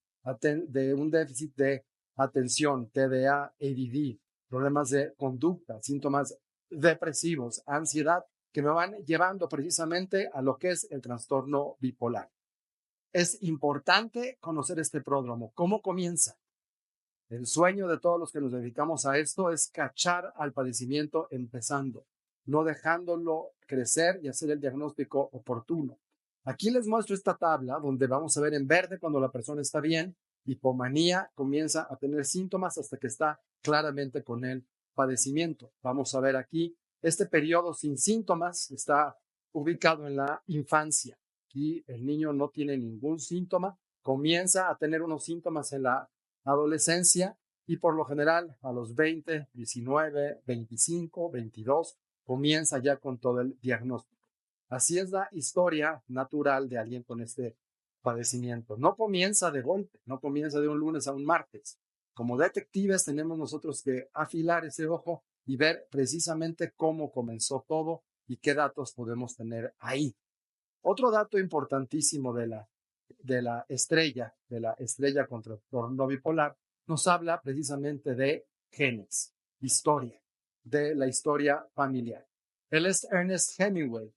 un déficit de atención, TDA, ADD, problemas de conducta, síntomas depresivos, ansiedad, que me van llevando precisamente a lo que es el trastorno bipolar. Es importante conocer este pródromo. ¿Cómo comienza? El sueño de todos los que nos dedicamos a esto es cachar al padecimiento empezando, no dejándolo crecer y hacer el diagnóstico oportuno. Aquí les muestro esta tabla donde vamos a ver en verde cuando la persona está bien, hipomanía comienza a tener síntomas hasta que está claramente con el padecimiento. Vamos a ver aquí, este periodo sin síntomas está ubicado en la infancia. Aquí el niño no tiene ningún síntoma, comienza a tener unos síntomas en la adolescencia y por lo general a los 20, 19, 25, 22 comienza ya con todo el diagnóstico. Así es la historia natural de alguien con este padecimiento. No comienza de golpe, no comienza de un lunes a un martes. Como detectives tenemos nosotros que afilar ese ojo y ver precisamente cómo comenzó todo y qué datos podemos tener ahí. Otro dato importantísimo de la estrella con trastorno bipolar, nos habla precisamente de genes, historia, de la historia familiar. Él es Ernest Hemingway,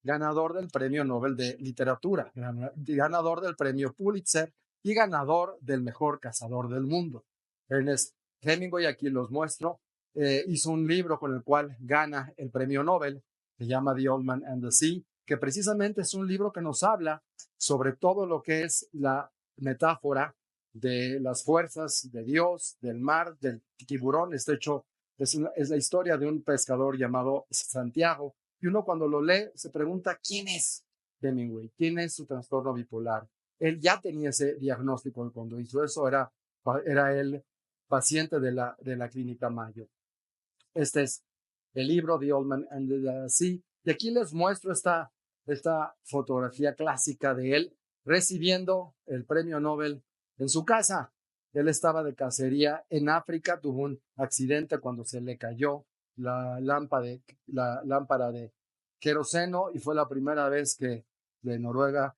ganador del Premio Nobel de Literatura, ganador del Premio Pulitzer y ganador del mejor cazador del mundo. Ernest Hemingway, aquí los muestro, hizo un libro con el cual gana el Premio Nobel, se llama The Old Man and the Sea, que precisamente es un libro que nos habla sobre todo lo que es la metáfora de las fuerzas de Dios, del mar, del tiburón. Este hecho es la historia de un pescador llamado Santiago, y uno cuando lo lee se pregunta ¿quién es Hemingway? ¿Quién es su trastorno bipolar? Él ya tenía ese diagnóstico cuando hizo eso, era el paciente de la clínica Mayo. Este es el libro The Old Man and the Sea, y aquí les muestro esta fotografía clásica de él recibiendo el premio Nobel en su casa. Él estaba de cacería en África, tuvo un accidente cuando se le cayó la lámpara de queroseno y fue la primera vez que de Noruega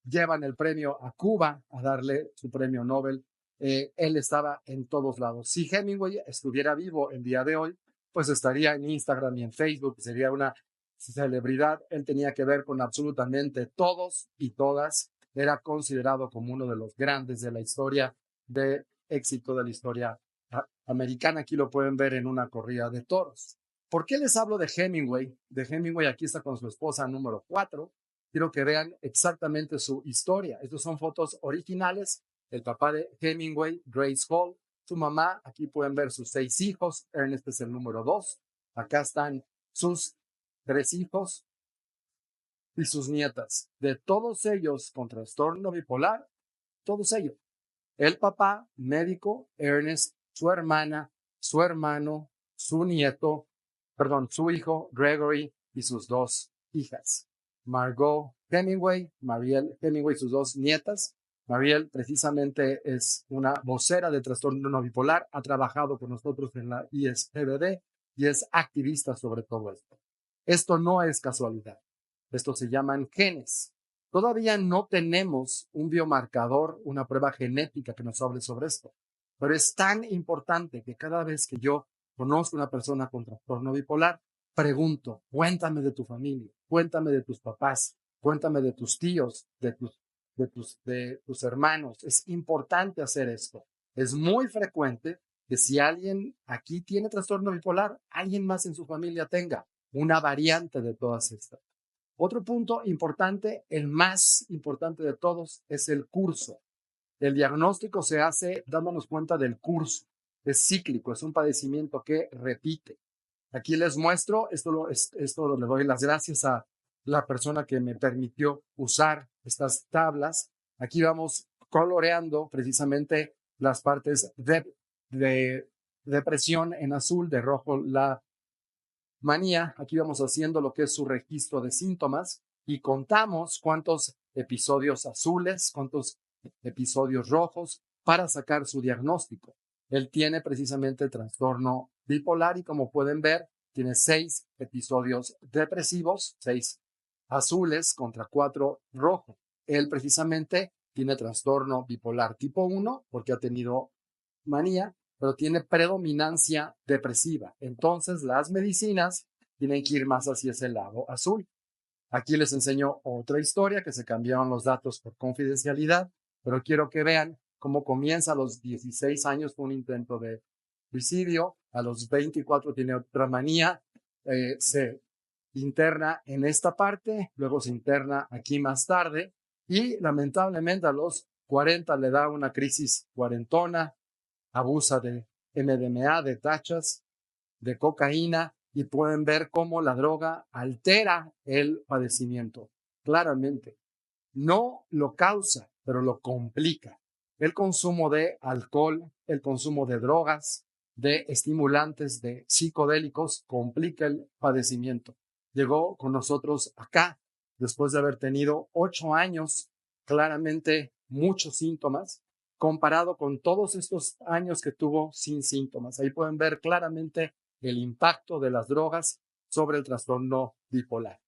llevan el premio a Cuba a darle su premio Nobel. Él estaba en todos lados. Si Hemingway estuviera vivo el día de hoy, pues estaría en Instagram y en Facebook, sería una celebridad. Él tenía que ver con absolutamente todos y todas. Era considerado como uno de los grandes de la historia de éxito de la historia americana. Aquí lo pueden ver en una corrida de toros. ¿Por qué les hablo de Hemingway? De Hemingway aquí está con su esposa número 4. Quiero que vean exactamente su historia. Estas son fotos originales. El papá de Hemingway, Grace Hall, su mamá. Aquí pueden ver sus 6 hijos. Ernest es el número 2. Acá están sus 3 hijos y sus nietas. De todos ellos con trastorno bipolar, todos ellos. El papá, médico, Ernest, su hermana, su hermano, su nieto, su hijo, Gregory, y sus 2 hijas. Margot Hemingway, Mariel Hemingway, sus 2 nietas. Mariel precisamente es una vocera de trastorno bipolar, ha trabajado con nosotros en la ISPBD y es activista sobre todo esto. Esto no es casualidad. Esto se llaman genes. Todavía no tenemos un biomarcador, una prueba genética que nos hable sobre esto, pero es tan importante que cada vez que yo conozco a una persona con trastorno bipolar, pregunto, cuéntame de tu familia, cuéntame de tus papás, cuéntame de tus tíos, de tus hermanos. Es importante hacer esto. Es muy frecuente que si alguien aquí tiene trastorno bipolar, alguien más en su familia tenga una variante de todas estas. Otro punto importante, el más importante de todos, es el curso. El diagnóstico se hace dándonos cuenta del curso. Es cíclico, es un padecimiento que repite. Aquí les muestro, esto le doy las gracias a la persona que me permitió usar estas tablas. Aquí vamos coloreando precisamente las partes de depresión en azul, de rojo la manía. Aquí vamos haciendo lo que es su registro de síntomas y contamos cuántos episodios azules, cuántos episodios rojos para sacar su diagnóstico. Él tiene precisamente trastorno bipolar y como pueden ver, tiene 6 episodios depresivos, 6 azules contra 4 rojos. Él precisamente tiene trastorno bipolar tipo 1 porque ha tenido manía, pero tiene predominancia depresiva. Entonces, las medicinas tienen que ir más hacia ese lado azul. Aquí les enseño otra historia que se cambiaron los datos por confidencialidad, pero quiero que vean cómo comienza a los 16 años con un intento de suicidio, a los 24 tiene otra manía, se interna en esta parte, luego se interna aquí más tarde y lamentablemente a los 40 le da una crisis cuarentona, abusa de MDMA, de tachas, de cocaína y pueden ver cómo la droga altera el padecimiento. Claramente, no lo causa, pero lo complica. El consumo de alcohol, el consumo de drogas, de estimulantes, de psicodélicos, complica el padecimiento. Llegó con nosotros acá, después de haber tenido 8 años, claramente muchos síntomas, comparado con todos estos años que tuvo sin síntomas. Ahí pueden ver claramente el impacto de las drogas sobre el trastorno bipolar.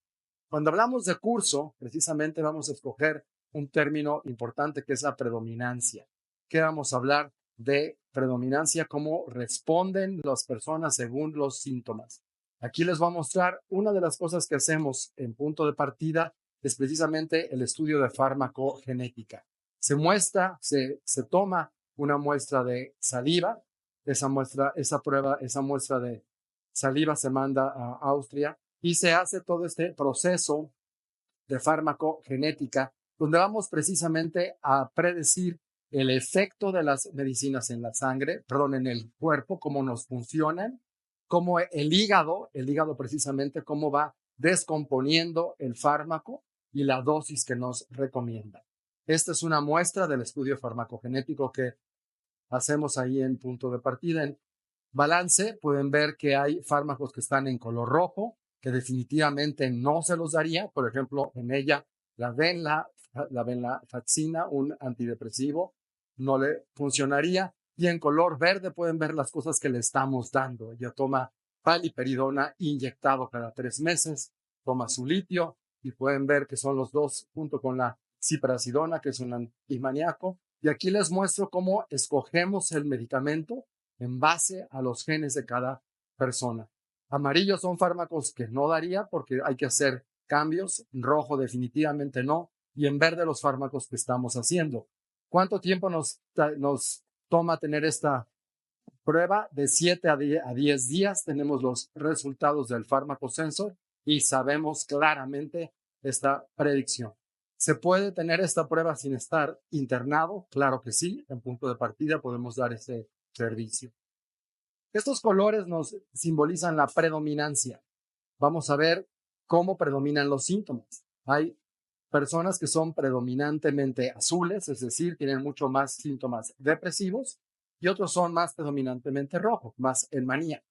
Cuando hablamos de curso, precisamente vamos a escoger un término importante que es la predominancia. ¿Qué vamos a hablar de predominancia? ¿Cómo responden las personas según los síntomas? Aquí les voy a mostrar una de las cosas que hacemos en punto de partida es precisamente el estudio de farmacogenética. Se toma una muestra de saliva, esa muestra de saliva se manda a Austria y se hace todo este proceso de farmacogenética, donde vamos precisamente a predecir el efecto de las medicinas en la sangre, en el cuerpo, cómo nos funcionan, cómo el hígado precisamente, cómo va descomponiendo el fármaco y la dosis que nos recomienda. Esta es una muestra del estudio farmacogenético que hacemos ahí en punto de partida. En balance pueden ver que hay fármacos que están en color rojo, que definitivamente no se los daría. Por ejemplo, en ella la venlafaxina, un antidepresivo, no le funcionaría. Y en color verde pueden ver las cosas que le estamos dando. Ella toma paliperidona inyectado cada 3 meses, toma su litio y pueden ver que son los dos junto con la ciprasidona, que es un antimaníaco. Y aquí les muestro cómo escogemos el medicamento en base a los genes de cada persona. Amarillos son fármacos que no daría porque hay que hacer cambios. En rojo definitivamente no. Y en verde los fármacos que estamos haciendo. ¿Cuánto tiempo nos toma tener esta prueba? De 7 a 10 días tenemos los resultados del fármaco sensor y sabemos claramente esta predicción. ¿Se puede tener esta prueba sin estar internado? Claro que sí. En punto de partida podemos dar ese servicio. Estos colores nos simbolizan la predominancia. Vamos a ver cómo predominan los síntomas. Hay personas que son predominantemente azules, es decir, tienen mucho más síntomas depresivos, y otros son más predominantemente rojos, más en manía.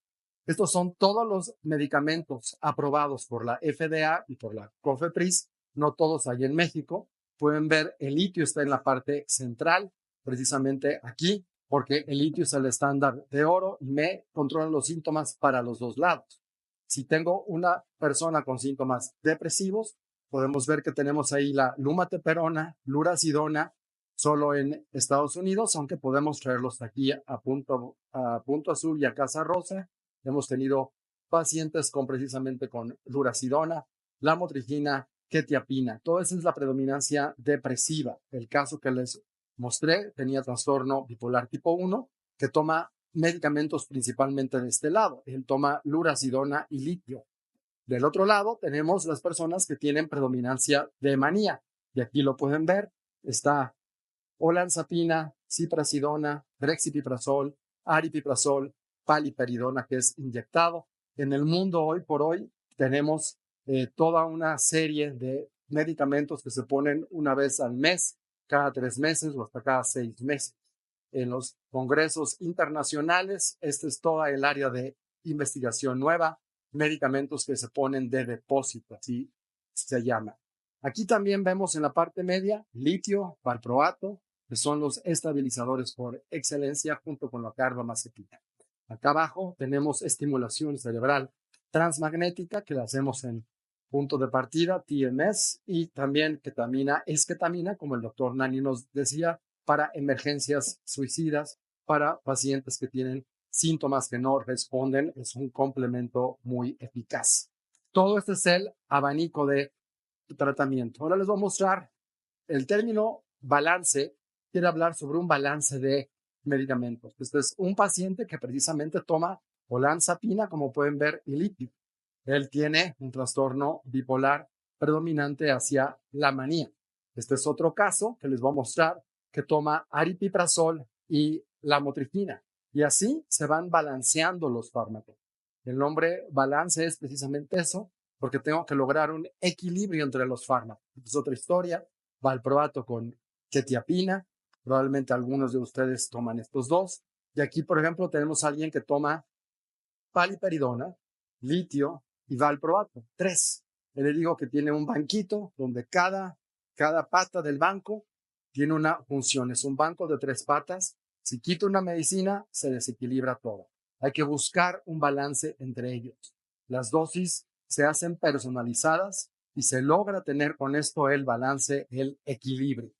Estos son todos los medicamentos aprobados por la FDA y por la COFEPRIS, no todos hay en México. Pueden ver, el litio está en la parte central, precisamente aquí, porque el litio es el estándar de oro y me controla los síntomas para los dos lados. Si tengo una persona con síntomas depresivos, podemos ver que tenemos ahí la lumateperona, lurasidona, solo en Estados Unidos, aunque podemos traerlos aquí a punto azul y a casa rosa. Hemos tenido pacientes precisamente con lurasidona, lamotrigina, quetiapina. Todo eso es la predominancia depresiva. El caso que les mostré tenía trastorno bipolar tipo 1, que toma medicamentos principalmente de este lado. Él toma lurasidona y litio. Del otro lado tenemos las personas que tienen predominancia de manía. Y aquí lo pueden ver. Está olanzapina, ciprasidona, brexipiprazol, aripiprazol, paliperidona, que es inyectado. En el mundo hoy por hoy tenemos toda una serie de medicamentos que se ponen una vez al mes, cada 3 meses o hasta cada 6 meses. En los congresos internacionales, este es toda el área de investigación nueva, medicamentos que se ponen de depósito, así se llama. Aquí también vemos en la parte media litio, valproato, que son los estabilizadores por excelencia junto con la carbamazepina. Acá abajo tenemos estimulación cerebral transmagnética que la hacemos en punto de partida, TMS, y también esketamina, como el doctor Nani nos decía, para emergencias suicidas, para pacientes que tienen síntomas que no responden. Es un complemento muy eficaz. Todo este es el abanico de tratamiento. Ahora les voy a mostrar el término balance. Quiere hablar sobre un balance de medicamentos. Este es un paciente que precisamente toma olanzapina, como pueden ver, y litio. Él tiene un trastorno bipolar predominante hacia la manía. Este es otro caso que les voy a mostrar, que toma aripiprazol y lamotrigina. Y así se van balanceando los fármacos. El nombre balance es precisamente eso, porque tengo que lograr un equilibrio entre los fármacos. Es otra historia, valproato con quetiapina. Probablemente algunos de ustedes toman estos dos. Y aquí, por ejemplo, tenemos a alguien que toma paliperidona, litio y valproato, 3. Le digo que tiene un banquito donde cada pata del banco tiene una función. Es un banco de 3 patas. Si quito una medicina, se desequilibra todo. Hay que buscar un balance entre ellos. Las dosis se hacen personalizadas y se logra tener con esto el balance, el equilibrio.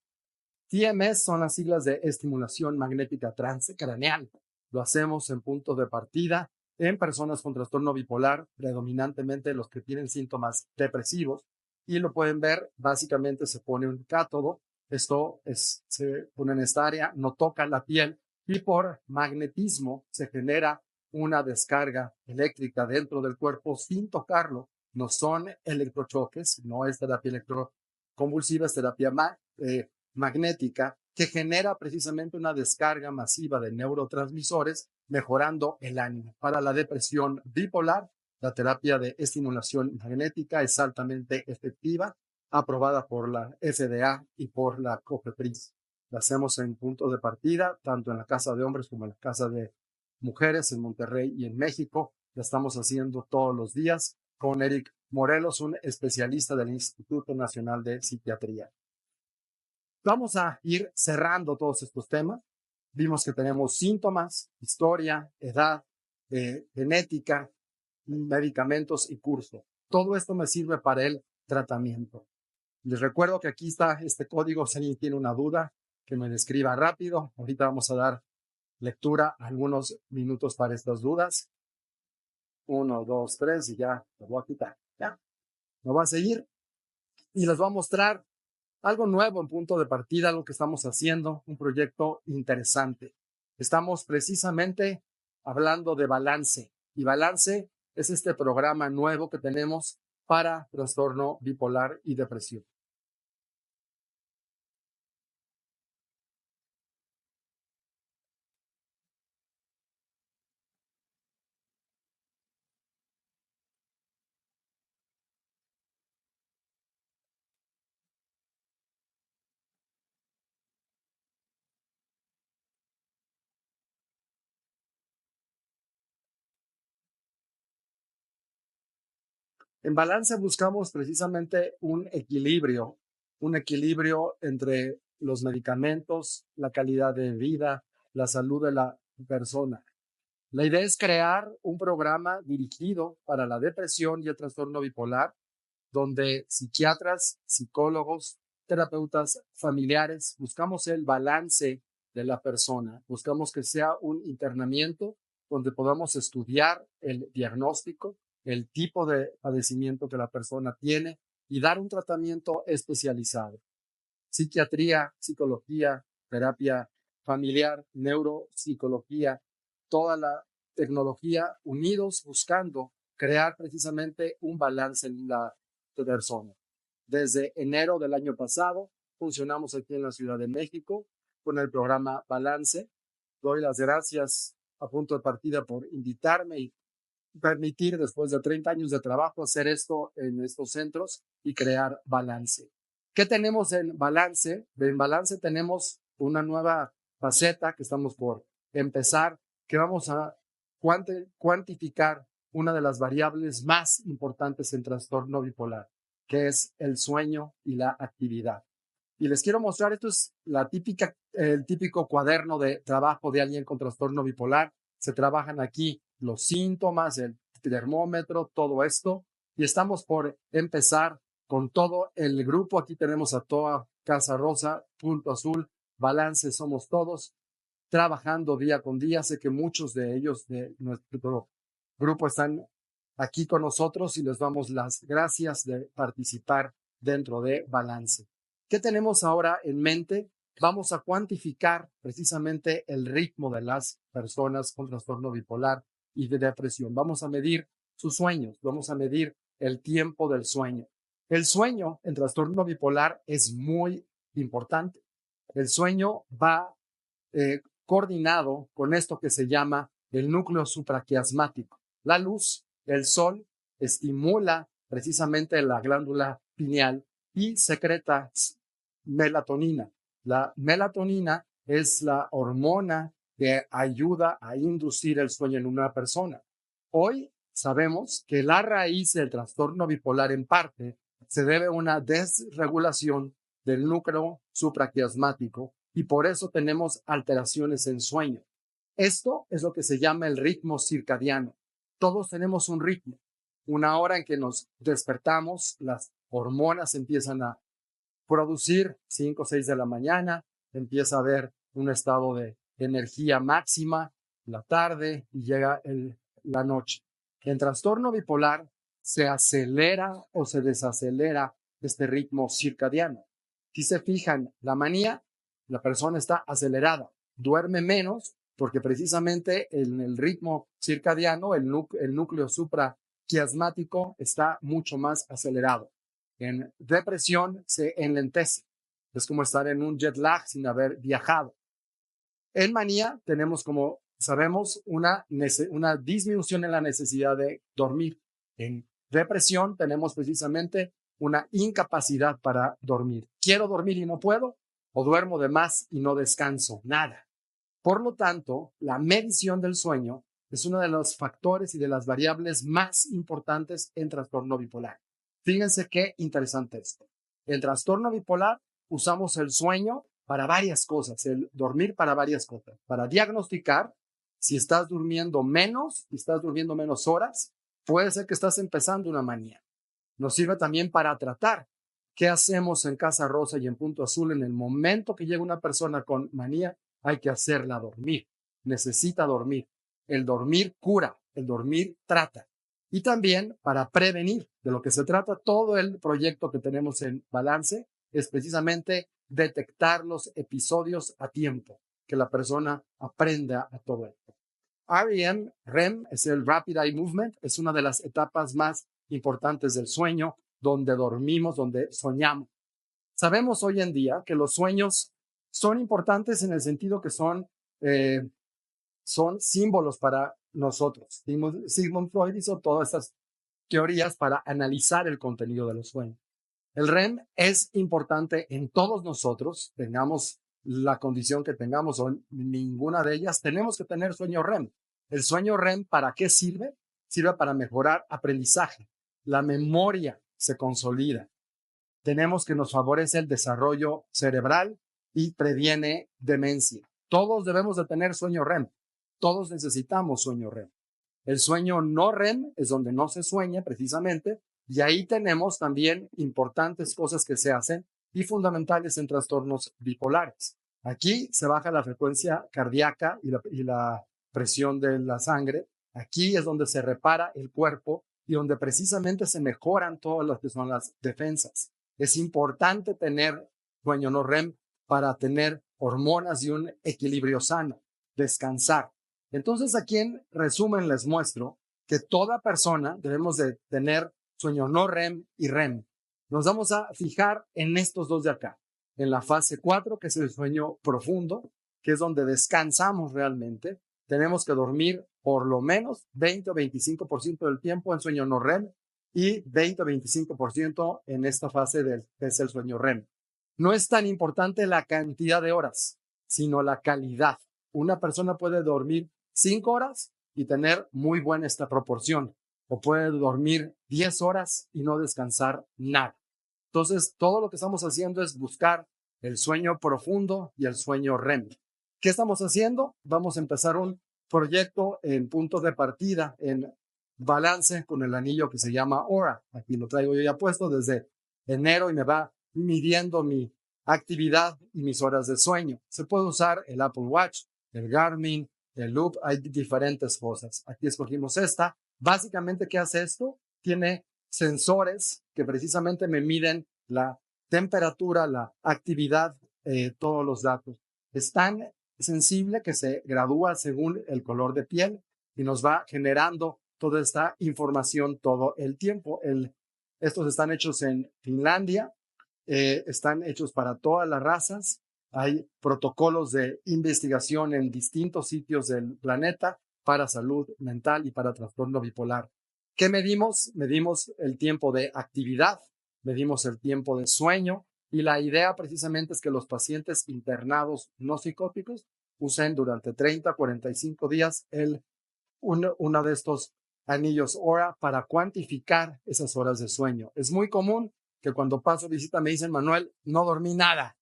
TMS son las siglas de estimulación magnética transcraneal. Lo hacemos en punto de partida en personas con trastorno bipolar, predominantemente los que tienen síntomas depresivos. Y lo pueden ver, básicamente se pone un cátodo. Se pone en esta área, no toca la piel y por magnetismo se genera una descarga eléctrica dentro del cuerpo sin tocarlo. No son electrochoques, no es terapia electroconvulsiva, es terapia magnética que genera precisamente una descarga masiva de neurotransmisores, mejorando el ánimo. Para la depresión bipolar, la terapia de estimulación magnética es altamente efectiva, aprobada por la FDA y por la COFEPRIS. La hacemos en punto de partida, tanto en la Casa de Hombres como en la Casa de Mujeres, en Monterrey y en México. La estamos haciendo todos los días con Eric Morelos, un especialista del Instituto Nacional de Psiquiatría. Vamos a ir cerrando todos estos temas. Vimos que tenemos síntomas, historia, edad, genética, medicamentos y curso. Todo esto me sirve para el tratamiento. Les recuerdo que aquí está este código. Si alguien tiene una duda, que me describa rápido. Ahorita vamos a dar lectura algunos minutos para estas dudas. 1, 2, 3 y ya lo voy a quitar. Ya. Me voy a seguir y les voy a mostrar algo nuevo en punto de partida, algo que estamos haciendo, un proyecto interesante. Estamos precisamente hablando de balance. Y balance es este programa nuevo que tenemos para trastorno bipolar y depresión. En balance buscamos precisamente un equilibrio entre los medicamentos, la calidad de vida, la salud de la persona. La idea es crear un programa dirigido para la depresión y el trastorno bipolar, donde psiquiatras, psicólogos, terapeutas familiares buscamos el balance de la persona, buscamos que sea un internamiento donde podamos estudiar el diagnóstico, el tipo de padecimiento que la persona tiene y dar un tratamiento especializado. Psiquiatría, psicología, terapia familiar, neuropsicología, toda la tecnología unidos buscando crear precisamente un balance en la persona. Desde enero del año pasado funcionamos aquí en la Ciudad de México con el programa Balance. Doy las gracias a punto de partida por invitarme y permitir, después de 30 años de trabajo, hacer esto en estos centros y crear Balance. ¿Qué tenemos en Balance? En Balance tenemos una nueva faceta que estamos por empezar, que vamos a cuantificar una de las variables más importantes en trastorno bipolar, que es el sueño y la actividad. Y les quiero mostrar, esto es el típico cuaderno de trabajo de alguien con trastorno bipolar. Se trabajan aquí los síntomas, el termómetro, todo esto. Y estamos por empezar con todo el grupo. Aquí tenemos a toda Casa Rosa, Punto Azul, Balance, somos todos, trabajando día con día. Sé que muchos de ellos de nuestro grupo están aquí con nosotros y les damos las gracias de participar dentro de Balance. ¿Qué tenemos ahora en mente? Vamos a cuantificar precisamente el ritmo de las personas con trastorno bipolar y de depresión. Vamos a medir sus sueños, vamos a medir el tiempo del sueño. El sueño en trastorno bipolar es muy importante. El sueño va coordinado con esto que se llama el núcleo supraquiasmático. La luz, el sol, estimula precisamente la glándula pineal y secreta melatonina. La melatonina es la hormona que ayuda a inducir el sueño en una persona. Hoy sabemos que la raíz del trastorno bipolar en parte se debe a una desregulación del núcleo supraquiasmático y por eso tenemos alteraciones en sueño. Esto es lo que se llama el ritmo circadiano. Todos tenemos un ritmo. Una hora en que nos despertamos, las hormonas empiezan a producir 5 o 6 de la mañana, empieza a haber un estado de energía máxima, la tarde y llega la noche. En trastorno bipolar se acelera o se desacelera este ritmo circadiano. Si se fijan, la manía, la persona está acelerada, duerme menos porque precisamente en el ritmo circadiano el núcleo supraquiasmático está mucho más acelerado. En depresión se enlentece. Es como estar en un jet lag sin haber viajado. En manía tenemos, como sabemos, una disminución en la necesidad de dormir. En depresión tenemos precisamente una incapacidad para dormir. Quiero dormir y no puedo, o duermo de más y no descanso, nada. Por lo tanto, la medición del sueño es uno de los factores y de las variables más importantes en trastorno bipolar. Fíjense qué interesante esto. En trastorno bipolar usamos el sueño para varias cosas, el dormir para varias cosas. Para diagnosticar si estás durmiendo menos, si estás durmiendo menos horas, puede ser que estás empezando una manía. Nos sirve también para tratar. ¿Qué hacemos en Casa Rosa y en Punto Azul? En el momento que llega una persona con manía, hay que hacerla dormir. Necesita dormir. El dormir cura, el dormir trata. Y también para prevenir. De lo que se trata todo el proyecto que tenemos en Balance es precisamente detectar los episodios a tiempo, que la persona aprenda a todo esto. REM es el Rapid Eye Movement, es una de las etapas más importantes del sueño, donde dormimos, donde soñamos. Sabemos hoy en día que los sueños son importantes en el sentido que son símbolos para nosotros. Sigmund Freud hizo todas estas teorías para analizar el contenido de los sueños. El REM es importante en todos nosotros, tengamos la condición que tengamos o ninguna de ellas, tenemos que tener sueño REM. ¿El sueño REM para qué sirve? Sirve para mejorar aprendizaje. La memoria se consolida. Tenemos que nos favorece el desarrollo cerebral y previene demencia. Todos debemos de tener sueño REM. Todos necesitamos sueño REM. El sueño no REM es donde no se sueña precisamente, y ahí tenemos también importantes cosas que se hacen y fundamentales en trastornos bipolares. Aquí se baja la frecuencia cardíaca y la presión de la sangre. Aquí es donde se repara el cuerpo y donde precisamente se mejoran todas las que son las defensas. Es importante tener sueño no REM para tener hormonas y un equilibrio sano, descansar. Entonces, aquí en resumen les muestro que toda persona debemos de tener sueño no REM y REM. Nos vamos a fijar en estos dos de acá, en la fase 4, que es el sueño profundo, que es donde descansamos realmente. Tenemos que dormir por lo menos 20 o 25% del tiempo en sueño no REM y 20 o 25% en esta fase que es el sueño REM. No es tan importante la cantidad de horas, sino la calidad. Una persona puede dormir 5 horas y tener muy buena esta proporción, o puede dormir 10 horas y no descansar nada. Entonces, todo lo que estamos haciendo es buscar el sueño profundo y el sueño REM. ¿Qué estamos haciendo? Vamos a empezar un proyecto en punto de partida, en Balance, con el anillo que se llama Aura. Aquí lo traigo yo ya puesto desde enero y me va midiendo mi actividad y mis horas de sueño. Se puede usar el Apple Watch, el Garmin, el Loop, hay diferentes cosas. Aquí escogimos esta. Básicamente, ¿qué hace esto? Tiene sensores que precisamente me miden la temperatura, la actividad, todos los datos. Es tan sensible que se gradúa según el color de piel y nos va generando toda esta información todo el tiempo. Estos están hechos en Finlandia, están hechos para todas las razas. Hay protocolos de investigación en distintos sitios del planeta para salud mental y para trastorno bipolar. ¿Qué medimos? Medimos el tiempo de actividad, medimos el tiempo de sueño y la idea precisamente es que los pacientes internados no psicóticos usen durante 30 a 45 días uno de estos anillos Oura para cuantificar esas horas de sueño. Es muy común que cuando paso visita me dicen, Manuel, no dormí nada,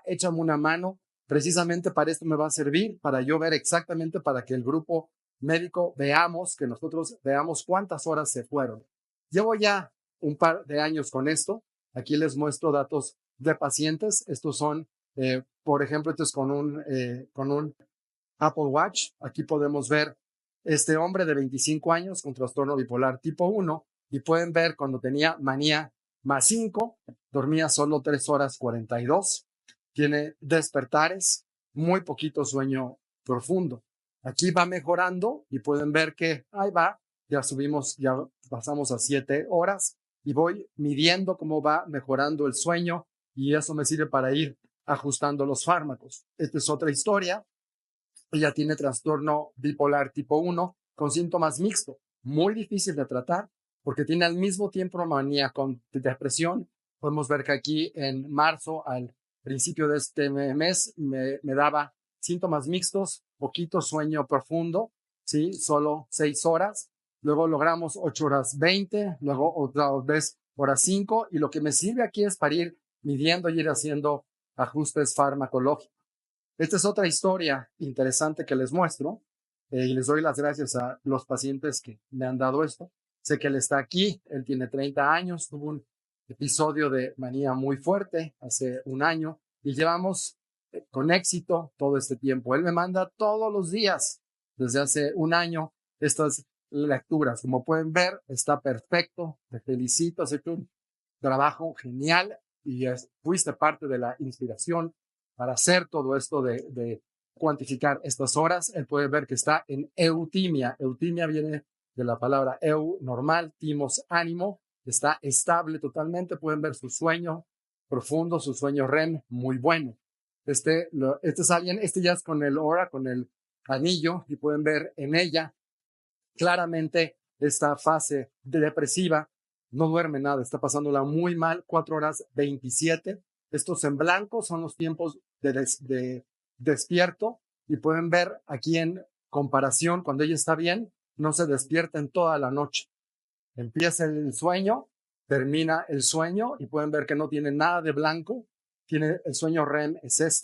échame una mano. Precisamente para esto me va a servir, para yo ver exactamente, para que el grupo médico veamos, que nosotros veamos cuántas horas se fueron. Llevo ya un par de años con esto. Aquí les muestro datos de pacientes. Estos son, por ejemplo, esto es con un Apple Watch. Aquí podemos ver este hombre de 25 años con trastorno bipolar tipo 1 y pueden ver cuando tenía manía +5, dormía solo 3 horas 42, tiene despertares, muy poquito sueño profundo. Aquí va mejorando y pueden ver que ahí va, ya pasamos a 7 horas y voy midiendo cómo va mejorando el sueño y eso me sirve para ir ajustando los fármacos. Esta es otra historia. Ella tiene trastorno bipolar tipo 1 con síntomas mixtos, muy difícil de tratar porque tiene al mismo tiempo manía con depresión. Podemos ver que aquí en marzo, al principio de este mes, me daba síntomas mixtos, poquito sueño profundo, ¿sí? Solo 6 horas. Luego logramos 8 horas 20, luego otra vez horas 5. Y lo que me sirve aquí es para ir midiendo y ir haciendo ajustes farmacológicos. Esta es otra historia interesante que les muestro y les doy las gracias a los pacientes que me han dado esto. Sé que él está aquí, él tiene 30 años, tuvo un episodio de manía muy fuerte hace un año y llevamos con éxito todo este tiempo. Él me manda todos los días desde hace un año estas lecturas. Como pueden ver, está perfecto. Te felicito, has hecho un trabajo genial y fuiste parte de la inspiración para hacer todo esto de cuantificar estas horas. Él puede ver que está en eutimia. Eutimia viene de la palabra normal, timos, ánimo. Está estable totalmente. Pueden ver su sueño profundo, su sueño REM, muy bueno. Este es alguien, ya es con el Oura, con el anillo, y pueden ver en ella claramente esta fase depresiva. No duerme nada, está pasándola muy mal, 4 horas 27. Estos en blanco son los tiempos de despierto y pueden ver aquí en comparación, cuando ella está bien, no se despierta en toda la noche. Empieza el sueño, termina el sueño y pueden ver que no tiene nada de blanco. Tiene el sueño REM, es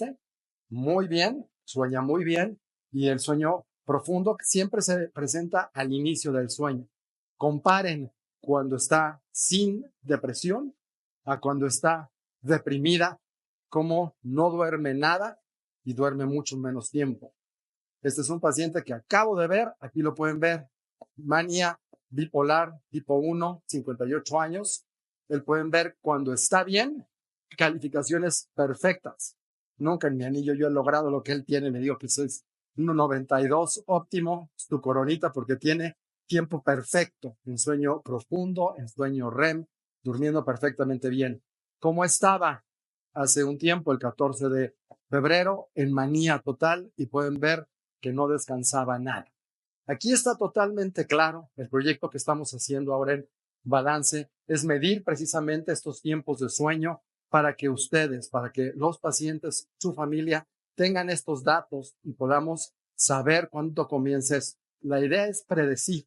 muy bien, sueña muy bien y el sueño profundo siempre se presenta al inicio del sueño. Comparen cuando está sin depresión a cuando está deprimida, como no duerme nada y duerme mucho menos tiempo. Este es un paciente que acabo de ver, aquí lo pueden ver, manía bipolar tipo 1, 58 años. Pueden ver cuando está bien, calificaciones perfectas. Nunca en mi anillo yo he logrado lo que él tiene, me digo que eso es 1.92 óptimo, es tu coronita porque tiene tiempo perfecto en sueño profundo, en sueño REM, durmiendo perfectamente bien. ¿Cómo estaba hace un tiempo, el 14 de febrero, en manía total y pueden ver que no descansaba nada? Aquí está totalmente claro. El proyecto que estamos haciendo ahora en Balance es medir precisamente estos tiempos de sueño para que ustedes, para que los pacientes, su familia, tengan estos datos y podamos saber cuánto comiences. La idea es predecir.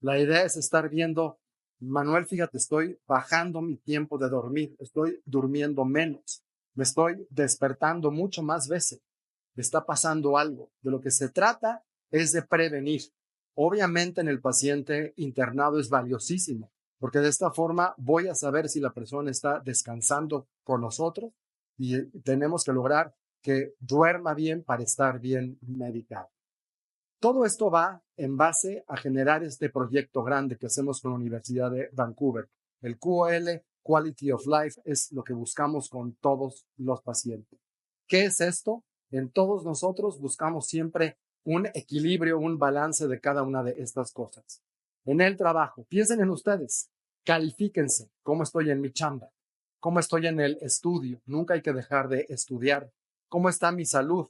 La idea es estar viendo, Manuel, fíjate, estoy bajando mi tiempo de dormir, estoy durmiendo menos, me estoy despertando mucho más veces, está pasando algo. De lo que se trata es de prevenir. Obviamente en el paciente internado es valiosísimo, porque de esta forma voy a saber si la persona está descansando con nosotros y tenemos que lograr que duerma bien para estar bien medicado. Todo esto va en base a generar este proyecto grande que hacemos con la Universidad de Vancouver. El QOL, Quality of Life, es lo que buscamos con todos los pacientes. ¿Qué es esto? En todos nosotros buscamos siempre un equilibrio, un balance de cada una de estas cosas. En el trabajo, piensen en ustedes, califíquense, cómo estoy en mi chamba, cómo estoy en el estudio, nunca hay que dejar de estudiar, cómo está mi salud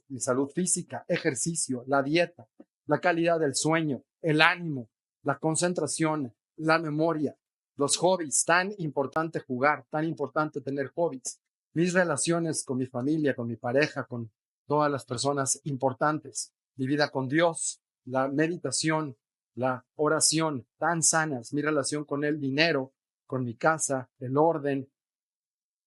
física, ejercicio, la dieta, la calidad del sueño, el ánimo, la concentración, la memoria, los hobbies, tan importante jugar, tan importante tener hobbies, mis relaciones con mi familia, con mi pareja, con todas las personas importantes, mi vida con Dios, la meditación, la oración, tan sanas, mi relación con el dinero, con mi casa, el orden,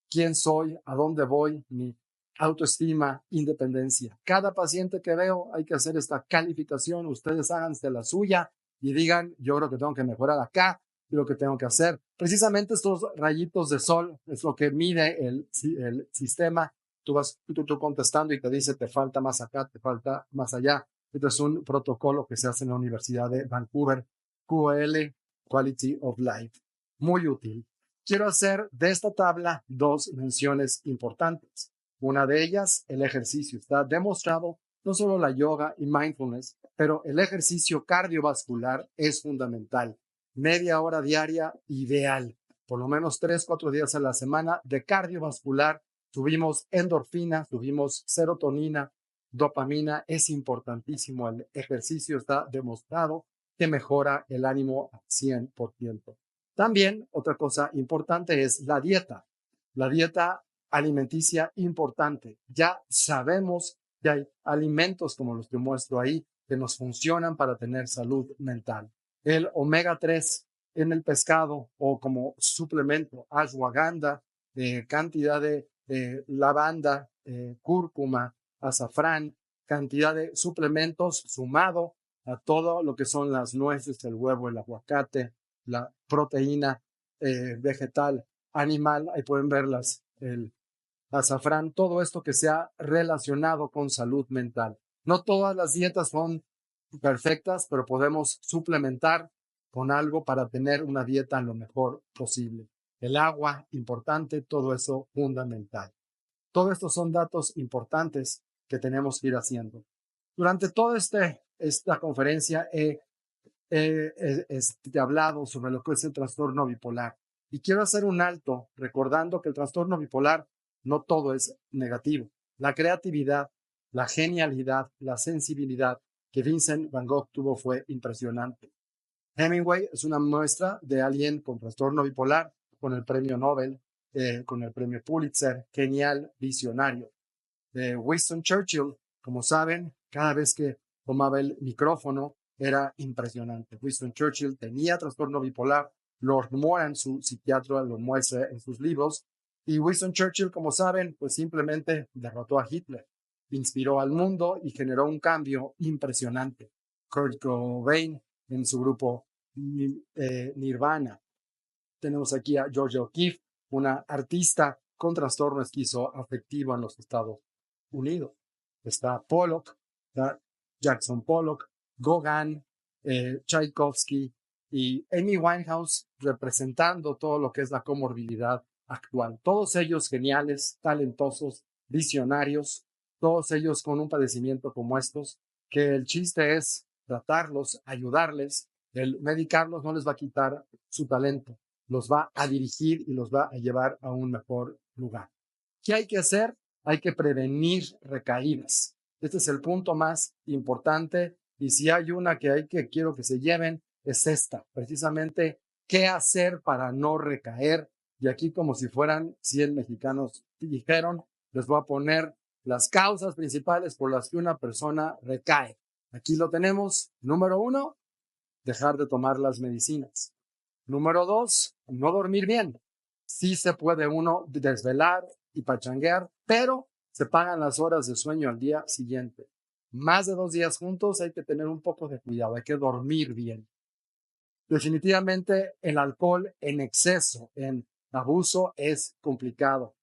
quién soy, a dónde voy, mi autoestima, independencia. Cada paciente que veo hay que hacer esta calificación, ustedes háganse la suya y digan, yo creo que tengo que mejorar acá y lo que tengo que hacer. Precisamente estos rayitos de sol es lo que mide el sistema. Tú vas contestando y te dice, te falta más acá, te falta más allá. Este es un protocolo que se hace en la Universidad de Vancouver, QOL, Quality of Life. Muy útil. Quiero hacer de esta tabla dos menciones importantes. Una de ellas, el ejercicio. Está demostrado no solo la yoga y mindfulness, pero el ejercicio cardiovascular es fundamental. Media hora diaria, ideal. Por lo menos 3-4 días a la semana de cardiovascular. Subimos endorfina, subimos serotonina, dopamina. Es importantísimo. El ejercicio está demostrado que mejora el ánimo al 100%. También otra cosa importante es la dieta. La dieta alimenticia importante. Ya sabemos que hay alimentos como los que muestro ahí que nos funcionan para tener salud mental. El omega 3 en el pescado o como suplemento, ashwagandha, cantidad de lavanda, cúrcuma, azafrán, cantidad de suplementos sumado a todo lo que son las nueces, el huevo, el aguacate, la proteína vegetal, animal, ahí pueden verlas, el azafrán, todo esto que sea relacionado con salud mental. No todas las dietas son perfectas, pero podemos suplementar con algo para tener una dieta lo mejor posible. El agua, importante, todo eso fundamental. Todo esto son datos importantes que tenemos que ir haciendo. Durante toda esta conferencia he hablado sobre lo que es el trastorno bipolar. Y quiero hacer un alto recordando que el trastorno bipolar no todo es negativo. La creatividad, la genialidad, la sensibilidad que Vincent Van Gogh tuvo fue impresionante. Hemingway es una muestra de alguien con trastorno bipolar, con el premio Nobel, con el premio Pulitzer, genial, visionario. Winston Churchill, como saben, cada vez que tomaba el micrófono era impresionante. Winston Churchill tenía trastorno bipolar. Lord Moran, su psiquiatra, lo muestra en sus libros. Y Winston Churchill, como saben, pues simplemente derrotó a Hitler, inspiró al mundo y generó un cambio impresionante. Kurt Cobain en su grupo Nirvana. Tenemos aquí a Georgia O'Keeffe, una artista con trastorno esquizoafectivo en los Estados Unidos. Está Pollock, está Jackson Pollock, Gauguin, Tchaikovsky y Amy Winehouse representando todo lo que es la comorbilidad actual. Todos ellos geniales, talentosos, visionarios, todos ellos con un padecimiento como estos, que el chiste es tratarlos, ayudarles. El medicarlos no les va a quitar su talento, los va a dirigir y los va a llevar a un mejor lugar. ¿Qué hay que hacer? Hay que prevenir recaídas. Este es el punto más importante y si hay una que quiero que se lleven es esta, precisamente qué hacer para no recaer. Y aquí como si fueran 100 mexicanos dijeron, les voy a poner las causas principales por las que una persona recae. Aquí lo tenemos. Número 1, dejar de tomar las medicinas. Número 2, no dormir bien. Sí se puede uno desvelar y pachanguear, pero se pagan las horas de sueño al día siguiente. Más de 2 días juntos hay que tener un poco de cuidado, hay que dormir bien. Definitivamente el alcohol en exceso, en abuso, es complicado.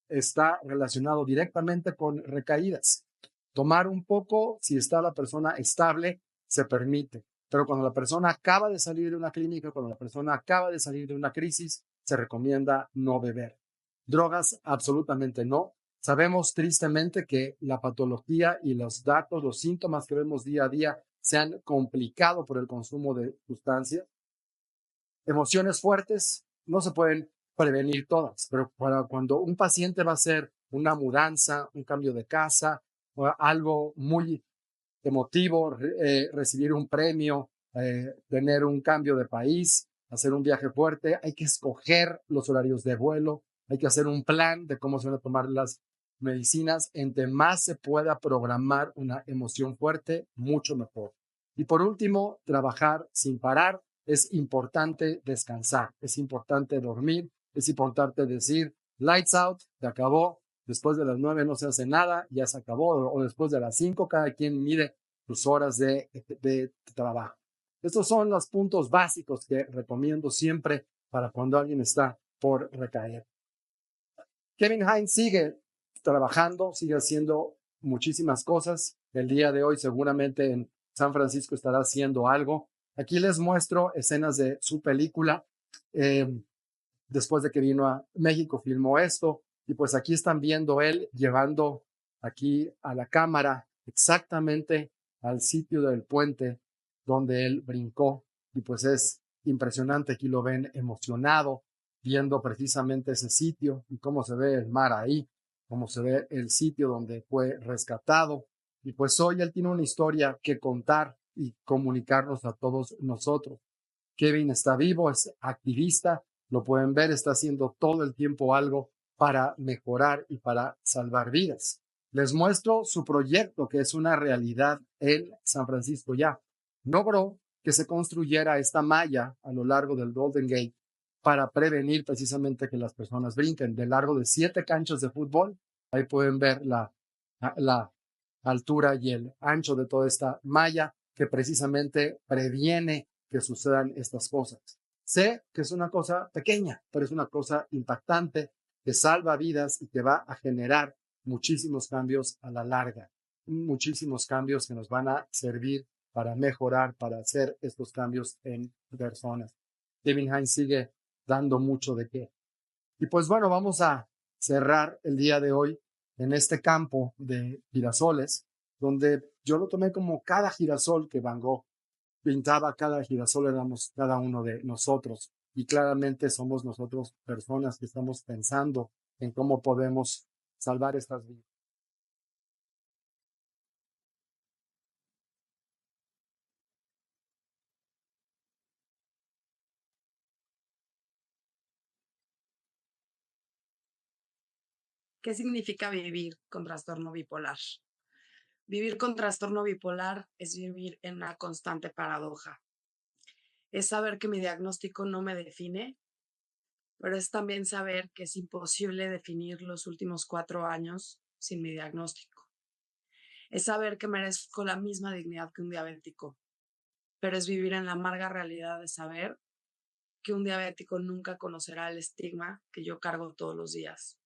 Está relacionado directamente con recaídas. Tomar un poco, si está la persona estable, se permite. Pero cuando la persona acaba de salir de una clínica, cuando la persona acaba de salir de una crisis, se recomienda no beber. Drogas, absolutamente no. Sabemos tristemente que la patología y los datos, los síntomas que vemos día a día se han complicado por el consumo de sustancias. Emociones fuertes no se pueden prevenir todas, pero para cuando un paciente va a hacer una mudanza, un cambio de casa, o algo muy emotivo, recibir un premio, tener un cambio de país, hacer un viaje fuerte, hay que escoger los horarios de vuelo, hay que hacer un plan de cómo se van a tomar las medicinas. Entre más se pueda programar una emoción fuerte, mucho mejor. Y por último, trabajar sin parar. Es importante descansar, es importante dormir, es importante decir, lights out, se acabó, después de las 9 no se hace nada, ya se acabó, o después de las 5, cada quien mide sus horas de trabajo. Estos son los puntos básicos que recomiendo siempre para cuando alguien está por recaer. Kevin Hines sigue trabajando, sigue haciendo muchísimas cosas. El día de hoy seguramente en San Francisco estará haciendo algo. Aquí les muestro escenas de su película. Después de que vino a México, filmó esto. Y pues aquí están viendo él llevando aquí a la cámara exactamente al sitio del puente donde él brincó. Y pues es impresionante. Aquí lo ven emocionado, viendo precisamente ese sitio y cómo se ve el mar ahí, cómo se ve el sitio donde fue rescatado. Y pues hoy él tiene una historia que contar y comunicarnos a todos nosotros. Kevin está vivo, es activista, lo pueden ver, está haciendo todo el tiempo algo para mejorar y para salvar vidas. Les muestro su proyecto, que es una realidad en San Francisco ya. Logró que se construyera esta malla a lo largo del Golden Gate para prevenir precisamente que las personas brinquen. De largo de 7 canchas de fútbol, ahí pueden ver la altura y el ancho de toda esta malla que precisamente previene que sucedan estas cosas. Sé que es una cosa pequeña, pero es una cosa impactante que salva vidas y que va a generar muchísimos cambios a la larga, muchísimos cambios que nos van a servir para mejorar, para hacer estos cambios en personas. Kevin Hines sigue dando mucho de qué. Y pues bueno, vamos a cerrar el día de hoy en este campo de girasoles, donde yo lo tomé como cada girasol que Van Gogh pintaba, cada girasol éramos cada uno de nosotros. Y claramente somos nosotros personas que estamos pensando en cómo podemos salvar estas vidas. ¿Qué significa vivir con trastorno bipolar? Vivir con trastorno bipolar es vivir en una constante paradoja. Es saber que mi diagnóstico no me define, pero es también saber que es imposible definir los últimos 4 años sin mi diagnóstico. Es saber que merezco la misma dignidad que un diabético, pero es vivir en la amarga realidad de saber que un diabético nunca conocerá el estigma que yo cargo todos los días.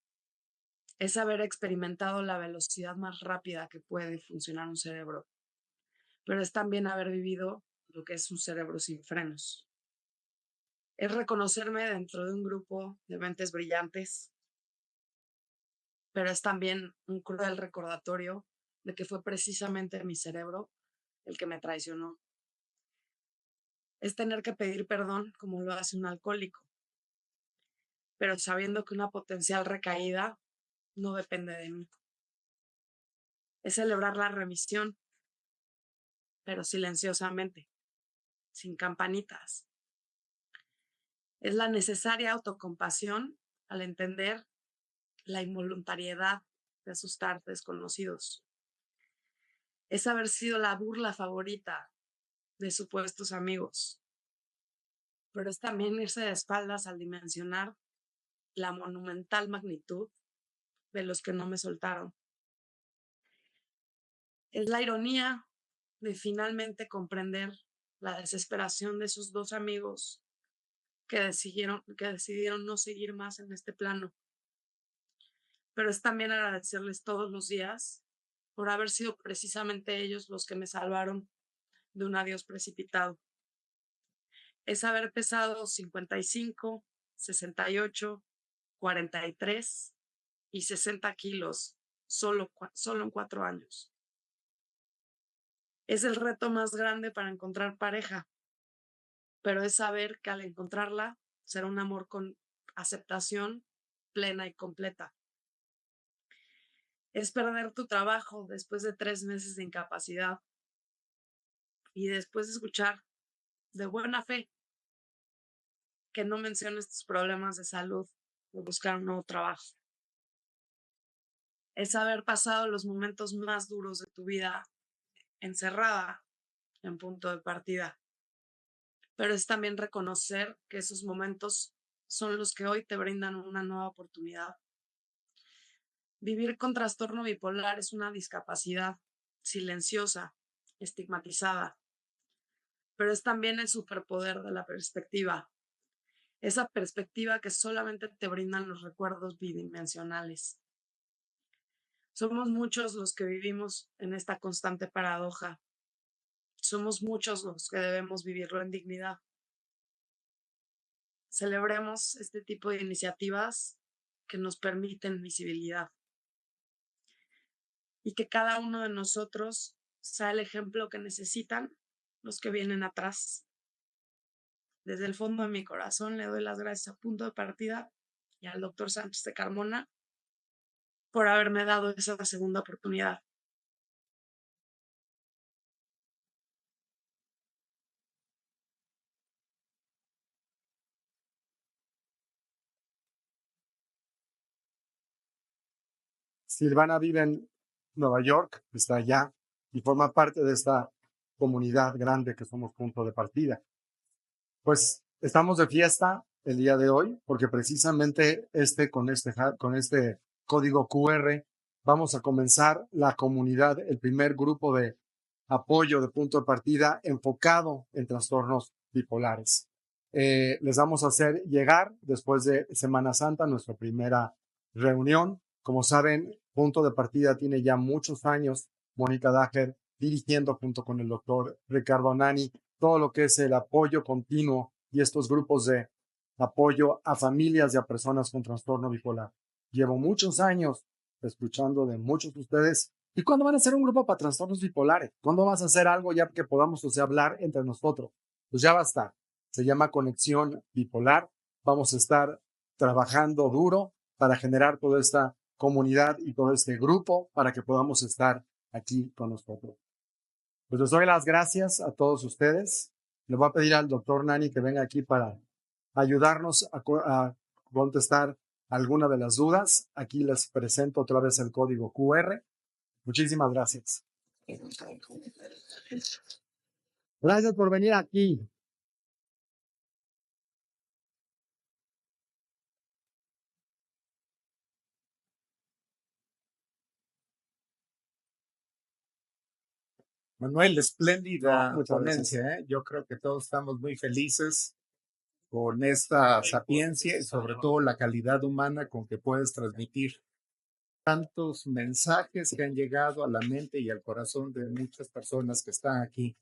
Es haber experimentado la velocidad más rápida que puede funcionar un cerebro, pero es también haber vivido lo que es un cerebro sin frenos. Es reconocerme dentro de un grupo de mentes brillantes, pero es también un cruel recordatorio de que fue precisamente mi cerebro el que me traicionó. Es tener que pedir perdón como lo hace un alcohólico, pero sabiendo que una potencial recaída no depende de mí. Es celebrar la remisión, pero silenciosamente, sin campanitas. Es la necesaria autocompasión al entender la involuntariedad de asustar desconocidos. Es haber sido la burla favorita de supuestos amigos, pero es también irse de espaldas al dimensionar la monumental magnitud de los que no me soltaron. Es la ironía de finalmente comprender la desesperación de esos 2 amigos que decidieron no seguir más en este plano. Pero es también agradecerles todos los días por haber sido precisamente ellos los que me salvaron de un adiós precipitado. Es haber pesado 55, 68, 43 y 60 kilos solo en 4 años. Es el reto más grande para encontrar pareja, pero es saber que al encontrarla será un amor con aceptación plena y completa. Es perder tu trabajo después de 3 meses de incapacidad y después de escuchar de buena fe que no menciones tus problemas de salud o buscar un nuevo trabajo. Es haber pasado los momentos más duros de tu vida encerrada en punto de partida, pero es también reconocer que esos momentos son los que hoy te brindan una nueva oportunidad. Vivir con trastorno bipolar es una discapacidad silenciosa, estigmatizada, pero es también el superpoder de la perspectiva, esa perspectiva que solamente te brindan los recuerdos bidimensionales. Somos muchos los que vivimos en esta constante paradoja. Somos muchos los que debemos vivirlo en dignidad. Celebremos este tipo de iniciativas que nos permiten visibilidad y que cada uno de nosotros sea el ejemplo que necesitan los que vienen atrás. Desde el fondo de mi corazón le doy las gracias a Punto de Partida y al doctor Sánchez de Carmona por haberme dado esa segunda oportunidad. Silvana vive en Nueva York, está allá y forma parte de esta comunidad grande que somos Punto de Partida. Pues estamos de fiesta el día de hoy porque precisamente con este código QR vamos a comenzar la comunidad, el primer grupo de apoyo de Punto de Partida enfocado en trastornos bipolares. Les vamos a hacer llegar después de Semana Santa nuestra primera reunión. Como saben, Punto de Partida tiene ya muchos años, Mónica Dager dirigiendo junto con el doctor Ricardo Anani todo lo que es el apoyo continuo y estos grupos de apoyo a familias y a personas con trastorno bipolar. Llevo muchos años escuchando de muchos de ustedes. ¿Y cuándo van a hacer un grupo para trastornos bipolares? ¿Cuándo vas a hacer algo ya que podamos, hablar entre nosotros? Pues ya va a estar. Se llama Conexión Bipolar. Vamos a estar trabajando duro para generar toda esta comunidad y todo este grupo para que podamos estar aquí con nosotros. Pues les doy las gracias a todos ustedes. Le voy a pedir al doctor Nani que venga aquí para ayudarnos a contestar alguna de las dudas. Aquí les presento otra vez el código QR. Muchísimas gracias. Gracias por venir aquí. Manuel, espléndida Muchas ponencia, ¿eh? Yo creo que todos estamos muy felices con esta sapiencia y sobre todo la calidad humana con que puedes transmitir tantos mensajes que han llegado a la mente y al corazón de muchas personas que están aquí.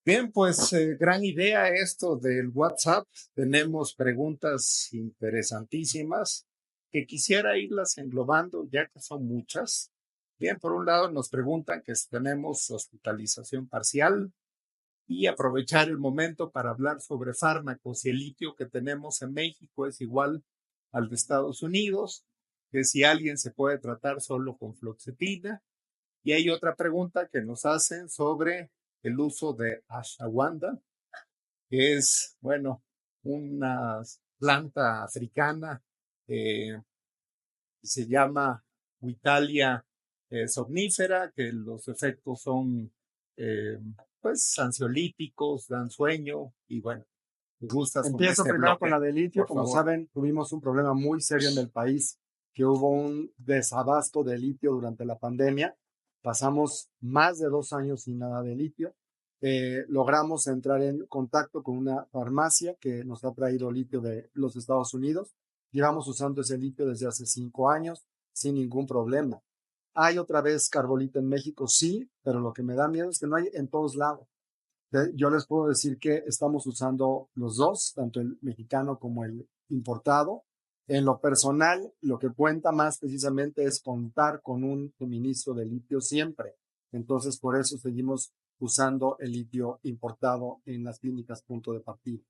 Bien, pues gran idea esto del WhatsApp. Tenemos preguntas interesantísimas que quisiera irlas englobando ya que son muchas. Bien, por un lado nos preguntan que si tenemos hospitalización parcial y aprovechar el momento para hablar sobre fármacos y el litio que tenemos en México es igual al de Estados Unidos, que si alguien se puede tratar solo con fluoxetina. Y hay otra pregunta que nos hacen sobre el uso de ashwagandha, que es, bueno, una planta africana que se llama Vitalia somnífera, que los efectos son pues ansiolíticos, dan sueño y bueno, me gusta. Empiezo primero con la de litio. Como saben, tuvimos un problema muy serio en el país, que hubo un desabasto de litio durante la pandemia. Pasamos más de 2 años sin nada de litio. Logramos entrar en contacto con una farmacia que nos ha traído litio de los Estados Unidos. Llevamos usando ese litio desde hace 5 años sin ningún problema. ¿Hay otra vez carbolita en México? Sí, pero lo que me da miedo es que no hay en todos lados. Yo les puedo decir que estamos usando los dos, tanto el mexicano como el importado. En lo personal, lo que cuenta más precisamente es contar con un suministro de litio siempre. Entonces, por eso seguimos usando el litio importado en las clínicas punto de partida.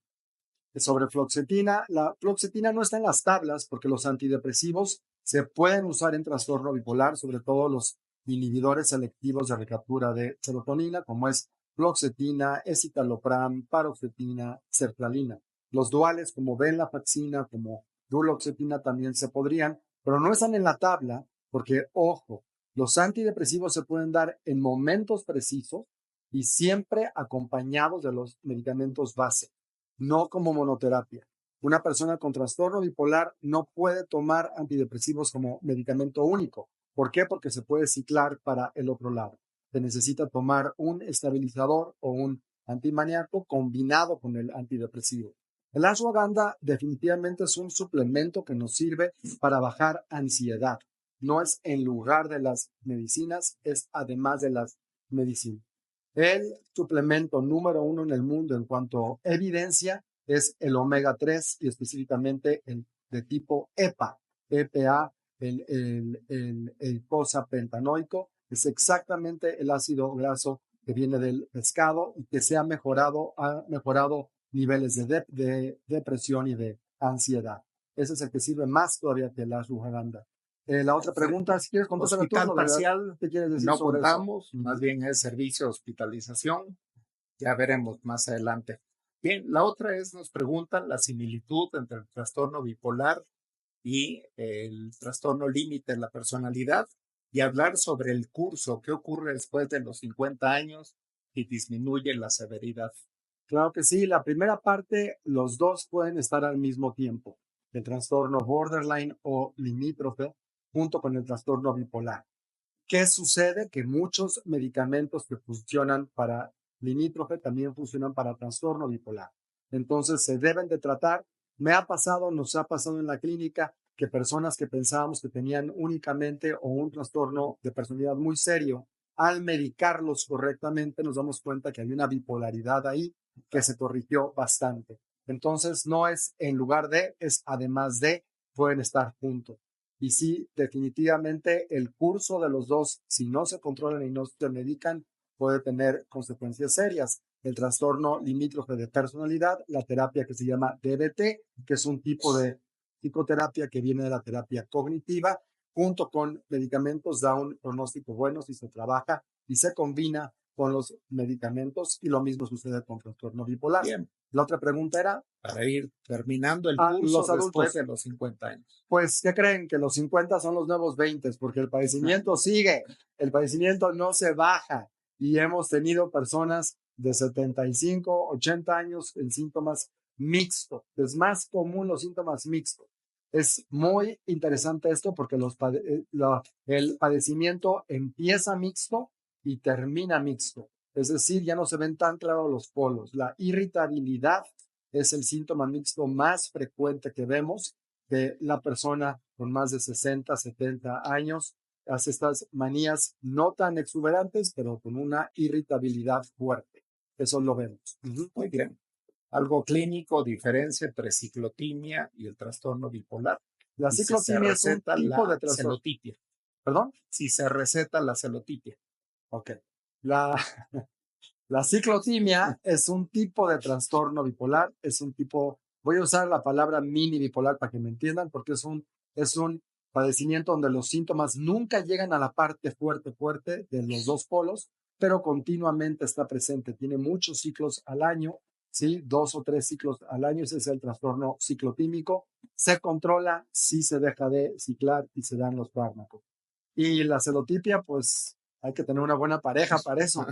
Sobre fluoxetina, la fluoxetina no está en las tablas porque los antidepresivos se pueden usar en trastorno bipolar, sobre todo los inhibidores selectivos de recaptura de serotonina, como es fluoxetina, escitalopram, paroxetina, sertralina. Los duales como venlafaxina, como duloxetina también se podrían, pero no están en la tabla porque, ojo, los antidepresivos se pueden dar en momentos precisos y siempre acompañados de los medicamentos base, no como monoterapia. Una persona con trastorno bipolar no puede tomar antidepresivos como medicamento único. ¿Por qué? Porque se puede ciclar para el otro lado. Se necesita tomar un estabilizador o un antimaníaco combinado con el antidepresivo. El ashwagandha definitivamente es un suplemento que nos sirve para bajar ansiedad. No es en lugar de las medicinas, es además de las medicinas. El suplemento número 1 en el mundo en cuanto a evidencia es el omega 3 y específicamente el de tipo EPA, el eicosapentanoico. Es exactamente el ácido graso que viene del pescado y que ha mejorado niveles de depresión y de ansiedad. Ese es el que sirve más todavía que la ashwagandha. La otra pregunta, si quieres contestar Hospital parcial, ¿qué quieres decir no sobre contamos, eso? más bien es servicio de hospitalización. Ya veremos más adelante. Bien, la otra es, nos preguntan la similitud entre el trastorno bipolar y el trastorno límite en la personalidad y hablar sobre el curso, qué ocurre después de los 50 años y disminuye la severidad. Claro que sí, la primera parte, los dos pueden estar al mismo tiempo, el trastorno borderline o limítrofe junto con el trastorno bipolar. ¿Qué sucede? Que muchos medicamentos que funcionan para limítrofe también funcionan para trastorno bipolar. Entonces se deben de tratar. Nos ha pasado en la clínica que personas que pensábamos que tenían únicamente o un trastorno de personalidad muy serio, al medicarlos correctamente nos damos cuenta que hay una bipolaridad ahí que se corrigió bastante. Entonces no es en lugar de, es además de, pueden estar juntos. Y sí, definitivamente el curso de los dos, si no se controlan y no se medican, puede tener consecuencias serias. El trastorno limítrofe de personalidad, la terapia que se llama DBT, que es un tipo de psicoterapia que viene de la terapia cognitiva, junto con medicamentos da un pronóstico bueno si se trabaja y se combina con los medicamentos, y lo mismo sucede con trastorno bipolar. Bien. La otra pregunta era, para ir terminando el curso los adultos después de los 50 años. Pues, ¿qué creen? Que los 50 son los nuevos 20, porque el padecimiento sigue, el padecimiento no se baja, y hemos tenido personas de 75, 80 años en síntomas mixtos. Es más común los síntomas mixtos. Es muy interesante esto porque el padecimiento empieza mixto y termina mixto. Es decir, ya no se ven tan claros los polos. La irritabilidad es el síntoma mixto más frecuente que vemos, de la persona con más de 60, 70 años. Hace estas manías no tan exuberantes, pero con una irritabilidad fuerte. Eso lo vemos. Muy bien. Algo clínico, diferencia entre ciclotimia y el trastorno bipolar. La ciclotimia es un tipo de trastorno. Celotipia. ¿Perdón? Si se receta la celotipia. Ok. La ciclotimia es un tipo de trastorno bipolar, voy a usar la palabra mini bipolar para que me entiendan, porque es un padecimiento donde los síntomas nunca llegan a la parte fuerte de los dos polos, pero continuamente está presente. Tiene muchos ciclos al año, ¿sí? 2 o 3 ciclos al año. Ese es el trastorno ciclotímico. Se controla si se deja de ciclar y se dan los fármacos. Y la celotipia, pues hay que tener una buena pareja para eso.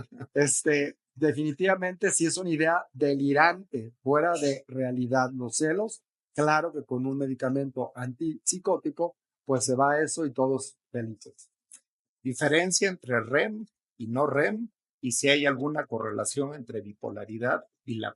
Definitivamente sí es una idea delirante, fuera de realidad. Los celos, claro que con un medicamento antipsicótico, pues se va eso y todos felices. Diferencia entre REM y no REM, y si hay alguna correlación entre bipolaridad y la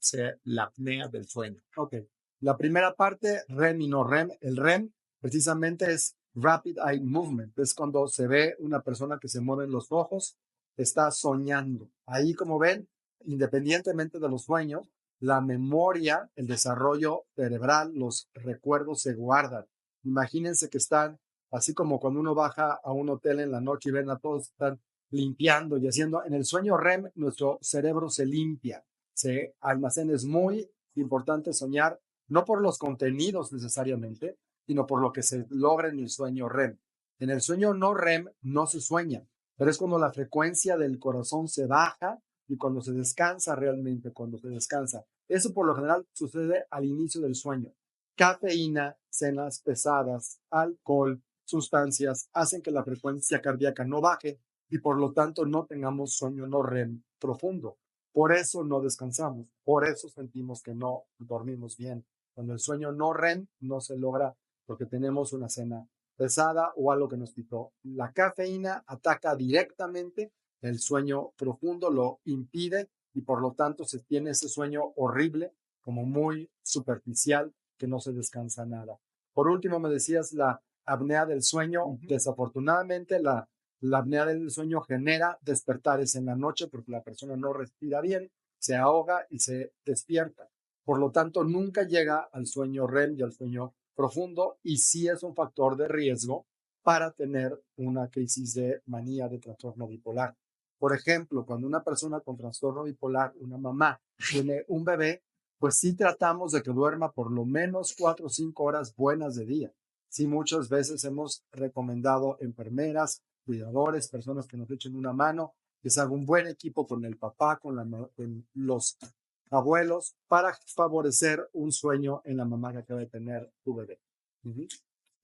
apnea del sueño. Ok. La primera parte, REM y no REM. El REM precisamente es Rapid Eye Movement. Es cuando se ve una persona que se mueven los ojos, está soñando. Ahí, como ven, independientemente de los sueños, la memoria, el desarrollo cerebral, los recuerdos se guardan. Imagínense que están, así como cuando uno baja a un hotel en la noche y ven a todos están limpiando y haciendo. En el sueño REM, nuestro cerebro se limpia, se almacena. Es muy importante soñar, no por los contenidos necesariamente, sino por lo que se logra en el sueño REM. En el sueño no REM no se sueña, pero es cuando la frecuencia del corazón se baja y cuando se descansa realmente, cuando se descansa. Eso por lo general sucede al inicio del sueño. Cafeína, cenas pesadas, alcohol, sustancias hacen que la frecuencia cardíaca no baje y por lo tanto no tengamos sueño no REM profundo. Por eso no descansamos, por eso sentimos que no dormimos bien. Cuando el sueño no REM no se logra porque tenemos una cena pesada o algo que nos quitó. La cafeína ataca directamente el sueño profundo, lo impide y por lo tanto se tiene ese sueño horrible, como muy superficial, que no se descansa nada. Por último, me decías la apnea del sueño. Desafortunadamente, la apnea del sueño genera despertares en la noche porque la persona no respira bien, se ahoga y se despierta. Por lo tanto, nunca llega al sueño REM y al sueño profundo y sí es un factor de riesgo para tener una crisis de manía de trastorno bipolar. Por ejemplo, cuando una persona con trastorno bipolar, una mamá, tiene un bebé, pues sí tratamos de que duerma por lo menos 4 o 5 horas buenas de día. Sí, muchas veces hemos recomendado enfermeras, cuidadores, personas que nos echen una mano, que se haga un buen equipo con el papá, con los abuelos, para favorecer un sueño en la mamá que acaba de tener tu bebé.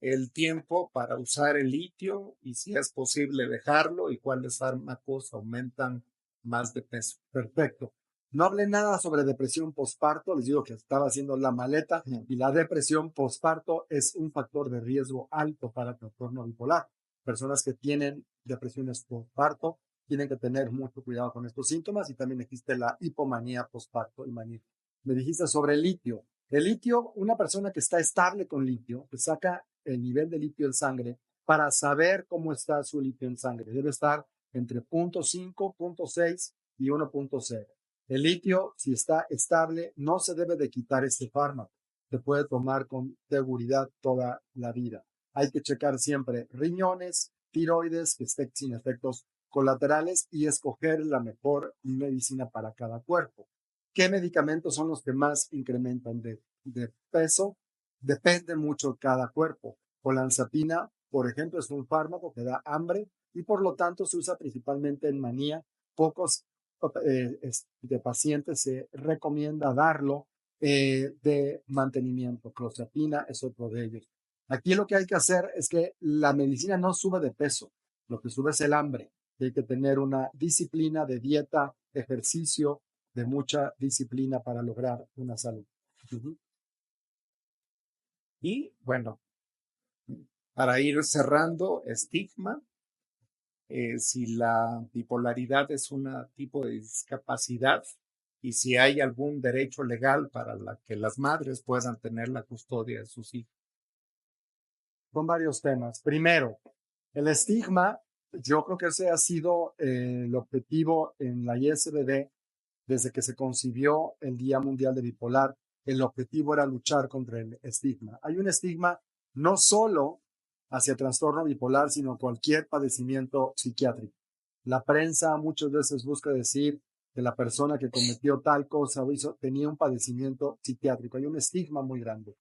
El tiempo para usar el litio y si es posible dejarlo y cuáles fármacos aumentan más de peso. Perfecto. No hablé nada sobre depresión postparto, les digo que estaba haciendo la maleta y la depresión postparto es un factor de riesgo alto para trastorno bipolar. Personas que tienen depresiones postparto tienen que tener mucho cuidado con estos síntomas y también existe la hipomanía postparto y manía. Me dijiste sobre el litio. El litio, una persona que está estable con litio, que saca el nivel de litio en sangre para saber cómo está su litio en sangre. Debe estar entre 0.5, 0.6 y 1.0. El litio, si está estable, no se debe de quitar este fármaco. Se puede tomar con seguridad toda la vida. Hay que checar siempre riñones, tiroides, que esté sin efectos colaterales y escoger la mejor medicina para cada cuerpo. ¿Qué medicamentos son los que más incrementan de peso? Depende mucho de cada cuerpo. Olanzapina, por ejemplo, es un fármaco que da hambre y por lo tanto se usa principalmente en manía. Pocos de pacientes se recomienda darlo de mantenimiento. Clozapina es otro de ellos. Aquí lo que hay que hacer es que la medicina no sube de peso, lo que sube es el hambre. Hay que tener una disciplina de dieta, ejercicio, de mucha disciplina para lograr una salud. Y bueno, para ir cerrando, estigma. Si la bipolaridad es un tipo de discapacidad y si hay algún derecho legal para que las madres puedan tener la custodia de sus hijos. Son varios temas. Primero, el estigma, yo creo que ese ha sido el objetivo en la ISBD desde que se concibió el Día Mundial de Bipolar. El objetivo era luchar contra el estigma. Hay un estigma no solo hacia trastorno bipolar, sino cualquier padecimiento psiquiátrico. La prensa muchas veces busca decir que la persona que cometió tal cosa o hizo tenía un padecimiento psiquiátrico. Hay un estigma muy grande.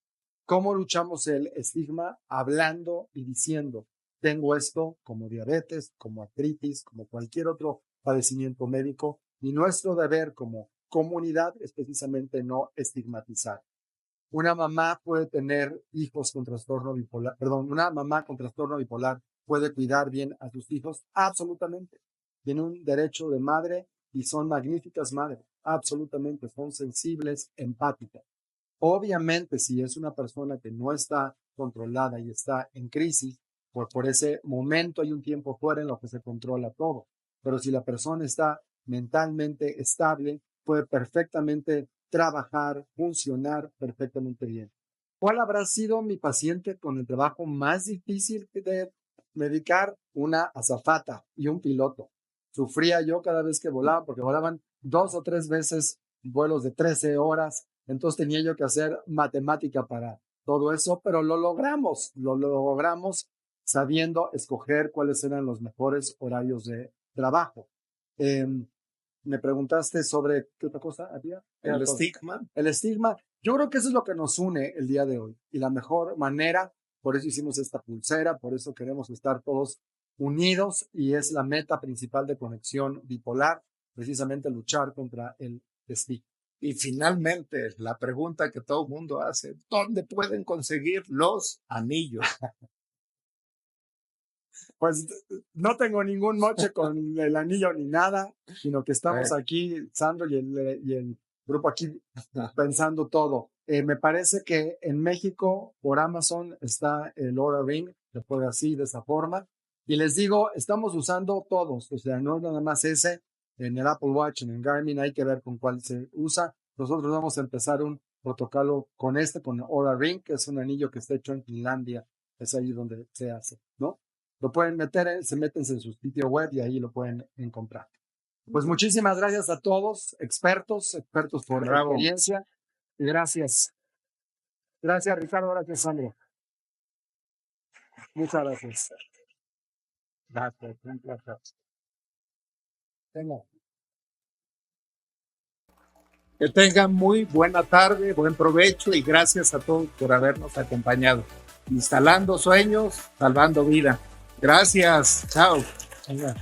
¿Cómo luchamos el estigma? Hablando y diciendo, tengo esto como diabetes, como artritis, como cualquier otro padecimiento médico, y nuestro deber como comunidad es precisamente no estigmatizar. Una mamá puede tener hijos con trastorno bipolar, una mamá con trastorno bipolar puede cuidar bien a sus hijos, absolutamente. Tiene un derecho de madre y son magníficas madres, absolutamente, son sensibles, empáticas. Obviamente, si es una persona que no está controlada y está en crisis, pues por ese momento hay un tiempo fuera en lo que se controla todo. Pero si la persona está mentalmente estable, puede perfectamente trabajar, funcionar perfectamente bien. ¿Cuál habrá sido mi paciente con el trabajo más difícil de medicar? Una azafata y un piloto. Sufría yo cada vez que volaba porque volaban 2 o 3 veces vuelos de 13 horas. Entonces tenía yo que hacer matemática para todo eso, pero lo logramos sabiendo escoger cuáles eran los mejores horarios de trabajo. Me preguntaste sobre qué otra cosa había. El estigma. El estigma. Yo creo que eso es lo que nos une el día de hoy. Y la mejor manera, por eso hicimos esta pulsera, por eso queremos estar todos unidos y es la meta principal de Conexión Bipolar, precisamente luchar contra el estigma. Y finalmente, la pregunta que todo el mundo hace, ¿dónde pueden conseguir los anillos? Pues no tengo ningún moche con el anillo ni nada, sino que estamos aquí, Sandro y el grupo aquí pensando todo. Me parece que en México, por Amazon, está el Oura Ring, se puede así, de esa forma. Y les digo, estamos usando todos, o sea, no nada más ese, en el Apple Watch, en el Garmin, hay que ver con cuál se usa. Nosotros vamos a empezar un protocolo con con Oura Ring, que es un anillo que está hecho en Finlandia, es ahí donde se hace, ¿no? Lo pueden meter, se meten en su sitio web y ahí lo pueden comprar. Pues muchísimas gracias a todos, expertos por la experiencia. Y gracias. Gracias, Ricardo. Gracias, Sandro. Muchas gracias. Gracias. Un placer. Venga. Que tengan muy buena tarde, buen provecho y gracias a todos por habernos acompañado. Instalando sueños, salvando vida. Gracias. Chao. Venga.